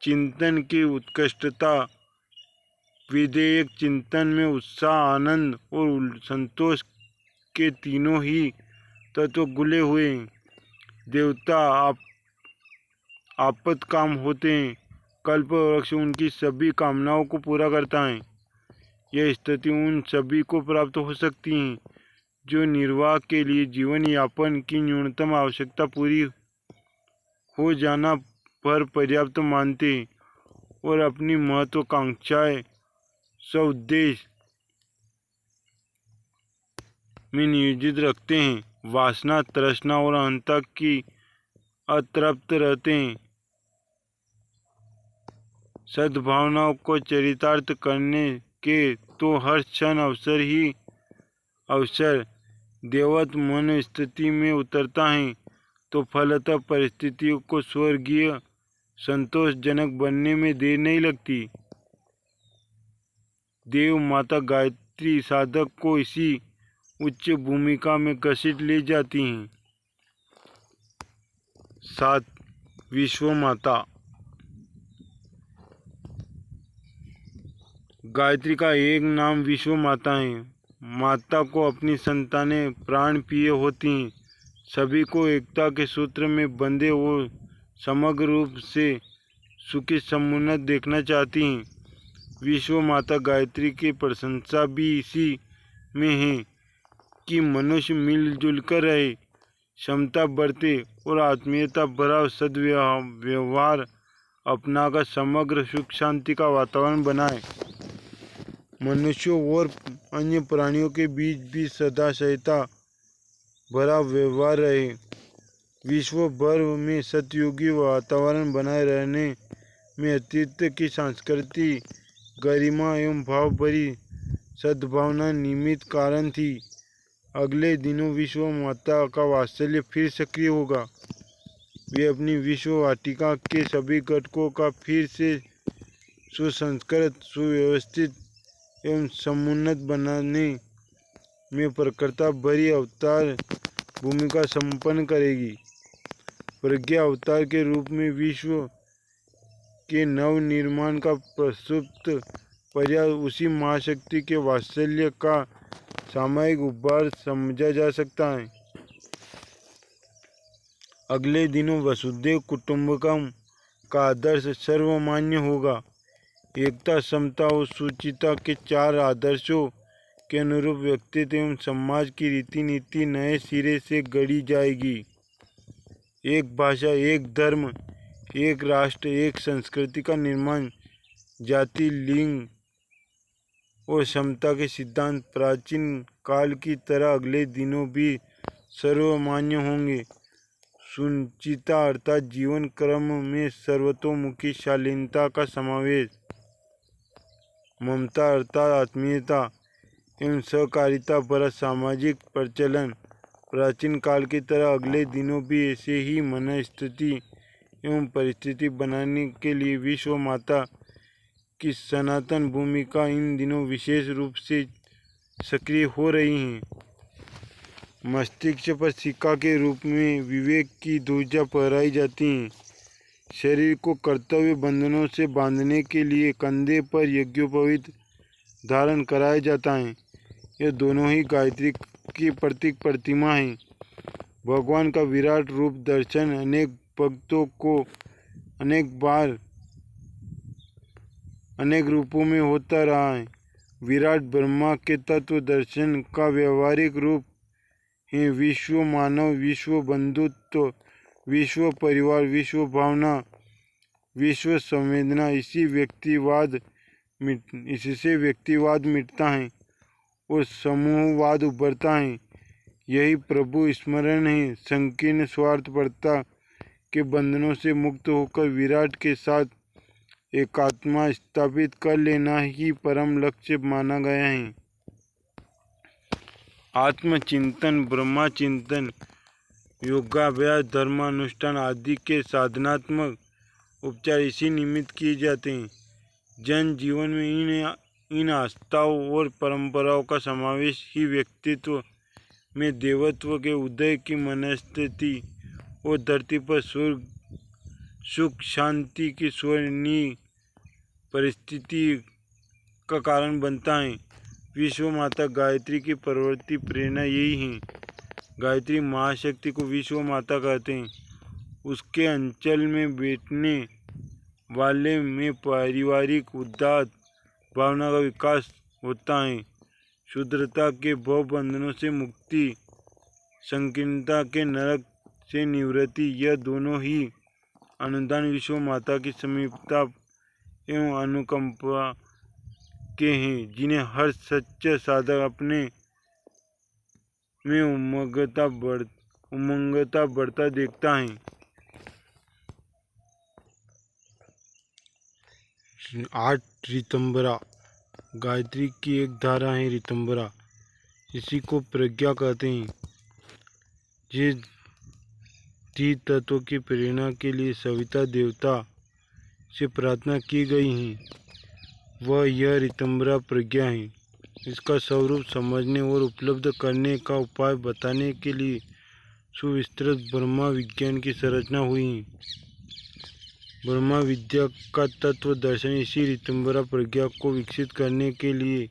चिंतन की उत्कृष्टता, विधेयक चिंतन में उत्साह, आनंद और संतोष के तीनों ही तत्व घुले हुए हैं। देवता आपत काम होते हैं। कल्प वृक्ष उनकी सभी कामनाओं को पूरा करता है। यह स्थिति उन सभी को प्राप्त हो सकती है जो निर्वाह के लिए जीवन यापन की न्यूनतम आवश्यकता पूरी हो जाना पर पर्याप्त मानते हैं और अपनी महत्वाकांक्षाएं सउद्देश्य में नियोजित रखते हैं। वासना, तृष्णा और अहंता की अतृप्त रहते हैं। सद्भावनाओं को चरितार्थ करने के तो हर क्षण अवसर देवत्व मन स्थिति में उतरता है तो फलतः परिस्थितियों को स्वर्गीय संतोषजनक बनने में देर नहीं लगती। देव माता गायत्री साधक को इसी उच्च भूमिका में घसीट ले जाती हैं। 7. विश्व माता। गायत्री का एक नाम विश्व माता है। माता को अपनी संतानें प्राण प्रिय होती हैं, सभी को एकता के सूत्र में बंधे और समग्र रूप से सुखी समुन्नत देखना चाहती हैं। विश्व माता गायत्री की प्रशंसा भी इसी में है कि मनुष्य मिलजुल कर रहे, क्षमता बरते और आत्मीयता भरा सद्व्यवहार अपनाकर समग्र सुख शांति का वातावरण बनाए। मनुष्यों और अन्य प्राणियों के बीच भी सदा सहायता भरा व्यवहार रहे। विश्व भर में सतयुगी वातावरण बनाए रहने में अतीत की सांस्कृतिक गरिमा एवं भाव भरी सद्भावना निमित्त कारण थी। अगले दिनों विश्व माता का वात्सल्य फिर सक्रिय होगा। वे अपनी विश्व वाटिका के सभी घटकों का फिर से सुसंस्कृत, सुव्यवस्थित एवं समुन्नत बनाने में प्रखरता भरी अवतार भूमिका संपन्न करेगी। प्रज्ञा अवतार के रूप में विश्व के नव निर्माण का प्रसुप्त प्रयास उसी महाशक्ति के वात्सल्य का सामूहिक उपहार समझा जा सकता है। अगले दिनों वसुधैव कुटुंबकम का आदर्श सर्वमान्य होगा। एकता, समता और सुचिता के 4 आदर्शों के अनुरूप व्यक्तित्व एवं समाज की रीति नीति नए सिरे से गढ़ी जाएगी। एक भाषा, एक धर्म, एक राष्ट्र, एक संस्कृति का निर्माण जाति, लिंग और समता के सिद्धांत प्राचीन काल की तरह अगले दिनों भी सर्वमान्य होंगे। सुचिता अर्थात जीवन क्रम में सर्वतोमुखी शालीनता का समावेश। ममता अर्थात आत्मीयता एवं सहकारिता भरा सामाजिक प्रचलन प्राचीन काल की तरह अगले दिनों भी ऐसे ही मनस्थिति एवं परिस्थिति बनाने के लिए विश्व माता की सनातन भूमिका इन दिनों विशेष रूप से सक्रिय हो रही है। मस्तिष्क पर सिक्का के रूप में विवेक की ध्वजा फहराई जाती है। शरीर को कर्तव्य बंधनों से बांधने के लिए कंधे पर यज्ञोपवीत धारण कराया जाता है। यह दोनों ही गायत्री की प्रतीक प्रतिमा है। भगवान का विराट रूप दर्शन अनेक भक्तों को अनेक बार अनेक रूपों में होता रहा है। विराट ब्रह्मा के तत्व दर्शन का व्यवहारिक रूप है विश्व मानव, विश्व बंधुत्व, विश्व परिवार, विश्व भावना, विश्व संवेदना। इससे व्यक्तिवाद मिटता है और समूहवाद उभरता है। यही प्रभु स्मरण है। संकीर्ण स्वार्थपरता के बंधनों से मुक्त होकर विराट के साथ एकात्मा स्थापित कर लेना ही परम लक्ष्य माना गया है। आत्मचिंतन, ब्रह्मचिंतन, योगाभ्यास, धर्मानुष्ठान आदि के साधनात्मक उपचार इसी निमित्त किए जाते हैं। जन जीवन में इन आस्थाओं और परंपराओं का समावेश ही व्यक्तित्व में देवत्व के उदय की मनस्थिति और धरती पर सुख शांति की स्वर्णीय परिस्थिति का कारण बनता है। विश्व माता गायत्री की प्रवृत्ति प्रेरणा यही है। गायत्री महाशक्ति को विश्व माता कहते हैं। उसके अंचल में बैठने वाले में पारिवारिक उदात्त भावना का विकास होता है। शुद्रता के भव बंधनों से मुक्ति, संकीर्णता के नरक से निवृत्ति, यह दोनों ही अनुदान विश्व माता की समीपता एवं अनुकंपा के हैं, जिन्हें हर सच्चा साधक अपने में उमंगता बढ़ता देखता है। 8. ऋतंभरा। गायत्री की एक धारा है ऋतंभरा। इसी को प्रज्ञा कहते हैं। जिस तत्व की प्रेरणा के लिए सविता देवता से प्रार्थना की गई है वह यह ऋतंभरा प्रज्ञा है। इसका स्वरूप समझने और उपलब्ध करने का उपाय बताने के लिए सुविस्तृत ब्रह्मा विज्ञान की संरचना हुई। ब्रह्मा विद्या का तत्व दर्शन इसी ऋतंभरा प्रज्ञा को विकसित करने के लिए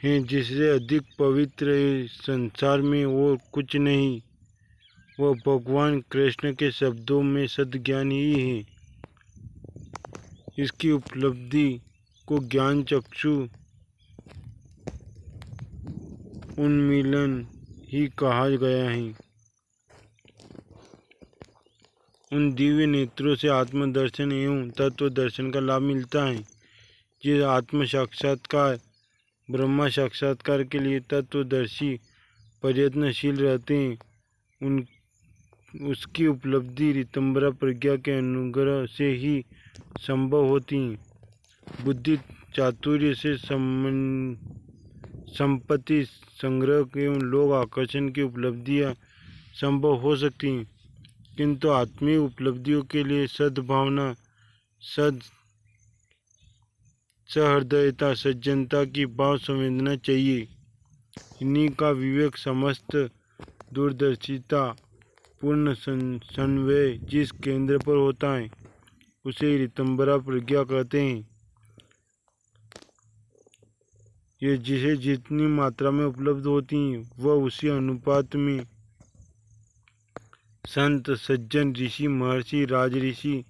है, जिससे अधिक पवित्र संसार में और कुछ नहीं। वह भगवान कृष्ण के शब्दों में सद्ज्ञान ही है। इसकी उपलब्धि को ज्ञान चक्षु उन्मीलन ही कहा गया है। उन दिव्य नेत्रों से आत्म दर्शन एवं तत्व दर्शन का लाभ मिलता है। जिस आत्म साक्षात्कार ब्रह्मा साक्षात्कार के लिए तत्वदर्शी प्रयत्नशील रहते हैं, उसकी उपलब्धि ऋतंभरा प्रज्ञा के अनुग्रह से ही संभव होती है। बुद्धि चातुर्य से संपत्ति संग्रह एवं लोक आकर्षण की उपलब्धियां संभव हो सकती हैं, किंतु आत्मीय उपलब्धियों के लिए सद्भावना, सहृदयता, सज्जनता की भाव संवेदना चाहिए। इन्हीं का विवेक, समस्त दूरदर्शिता, पूर्ण संवय जिस केंद्र पर होता है उसे ऋतंभरा प्रज्ञा कहते हैं। ये जिसे जितनी मात्रा में उपलब्ध होती हैं वह उसी अनुपात में संत, सज्जन, ऋषि, महर्षि, राजऋषि,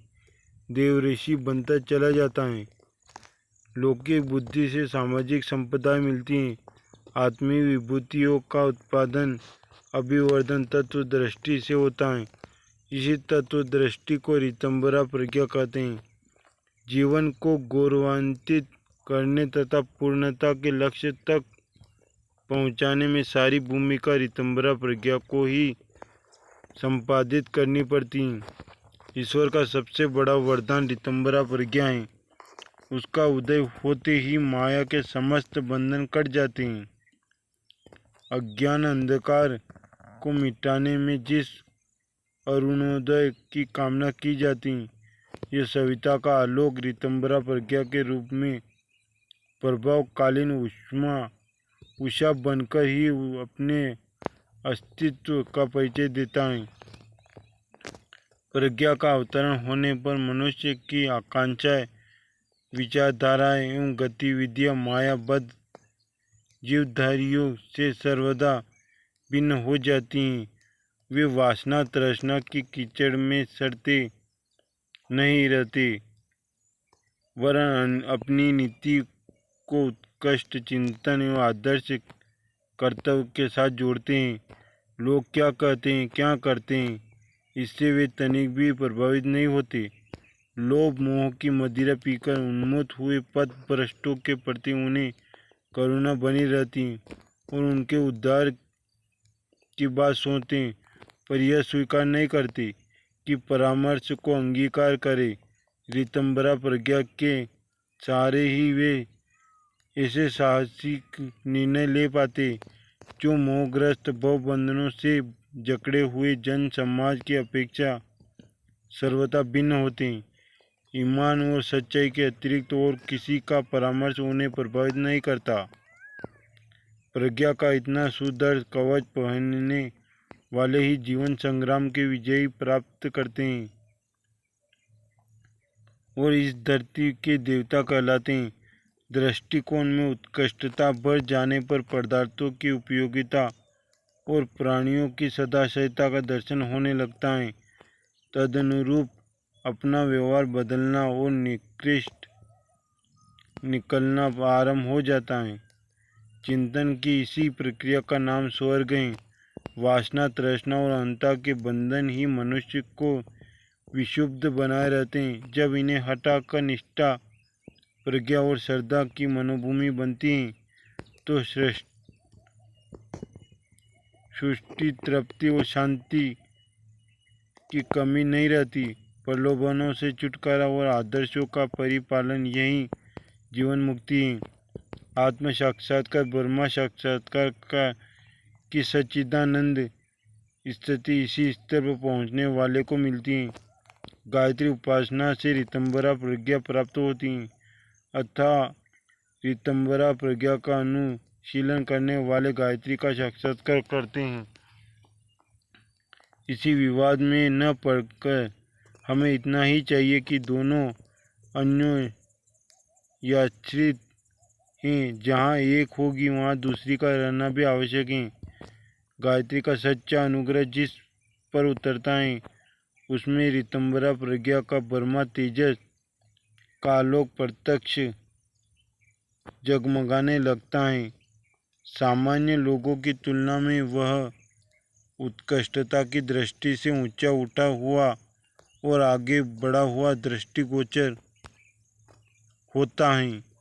देवऋषि बनता चला जाता है। लौकिक बुद्धि से सामाजिक संपदाएं मिलती हैं। आत्मीय विभूतियों का उत्पादन, अभिवर्धन तत्व दृष्टि से होता है। इसी तत्व दृष्टि को ऋतंभरा प्रज्ञा कहते हैं। जीवन को गौरवान्वित करने तथा पूर्णता के लक्ष्य तक पहुंचाने में सारी भूमिका ऋतंभरा प्रज्ञा को ही संपादित करनी पड़ती है। ईश्वर का सबसे बड़ा वरदान ऋतंभरा प्रज्ञा है। उसका उदय होते ही माया के समस्त बंधन कट जाते हैं। अज्ञान अंधकार को मिटाने में जिस अरुणोदय की कामना की जाती है, यह सविता का आलोक ऋतंभरा प्रज्ञा के रूप में प्रभावकालीन उषा बनकर ही अपने अस्तित्व का परिचय देता है। प्रज्ञा का अवतरण होने पर मनुष्य की आकांक्षाएं, विचारधाराएं एवं गतिविधियां मायाबद्ध जीवधारियों से सर्वदा भिन्न हो जाती हैं। वे वासना तृष्णा की कीचड़ में सड़ते नहीं रहते, वरन अपनी नीति को उत्कृष्ट चिंतन एवं आदर्श कर्तव्य के साथ जोड़ते हैं। लोग क्या कहते हैं, क्या करते हैं, इससे वे तनिक भी प्रभावित नहीं होते। लोभ मोह की मदिरा पीकर उन्मत्त हुए पथभ्रष्टों के प्रति उन्हें करुणा बनी रहती और उनके उद्धार की बात सोचते, पर यह स्वीकार नहीं करते कि परामर्श को अंगीकार करें। ऋतंभरा प्रज्ञा के सहारे ही वे ऐसे साहसिक निर्णय ले पाते जो मोहग्रस्त भवबंधनों से जकड़े हुए जन समाज की अपेक्षा सर्वथा भिन्न होते हैं। ईमान और सच्चाई के अतिरिक्त और किसी का परामर्श उन्हें प्रभावित नहीं करता। प्रज्ञा का इतना सुदृढ़ कवच पहनने वाले ही जीवन संग्राम के विजयी प्राप्त करते हैं और इस धरती के देवता कहलाते हैं। दृष्टिकोण में उत्कृष्टता बढ़ जाने पर पदार्थों की उपयोगिता और प्राणियों की सदाशयता का दर्शन होने लगता है। तदनुरूप अपना व्यवहार बदलना और निकृष्ट निकलना आरंभ हो जाता है। चिंतन की इसी प्रक्रिया का नाम स्वर्ग है। वासना, तृष्णा और अहंता के बंधन ही मनुष्य को विक्षुब्ध बनाए रहते हैं। जब इन्हें हटाकर निष्ठा, प्रज्ञा और श्रद्धा की मनोभूमि बनती है तो सृष्टि, तृप्ति और शांति की कमी नहीं रहती। प्रलोभनों से छुटकारा और आदर्शों का परिपालन यही जीवन मुक्ति है। आत्म साक्षात्कार, ब्रह्म साक्षात्कार की सच्चिदानंद स्थिति इसी स्तर पर पहुंचने वाले को मिलती है। गायत्री उपासना से ऋतंभरा प्रज्ञा प्राप्त होती है, अतः ऋतंभरा प्रज्ञा का अनुशीलन करने वाले गायत्री का साक्षात्कार करते हैं। इसी विवाद में न पड़कर हमें इतना ही चाहिए कि दोनों अन्योन्याश्रित हैं। जहाँ एक होगी वहाँ दूसरी का रहना भी आवश्यक है। गायत्री का सच्चा अनुग्रह जिस पर उतरता है उसमें ऋतंभरा प्रज्ञा का ब्रह्मा तेजस का आलोक प्रत्यक्ष जगमगाने लगता है। सामान्य लोगों की तुलना में वह उत्कृष्टता की दृष्टि से ऊंचा उठा हुआ और आगे बढ़ा हुआ दृष्टिगोचर होता है।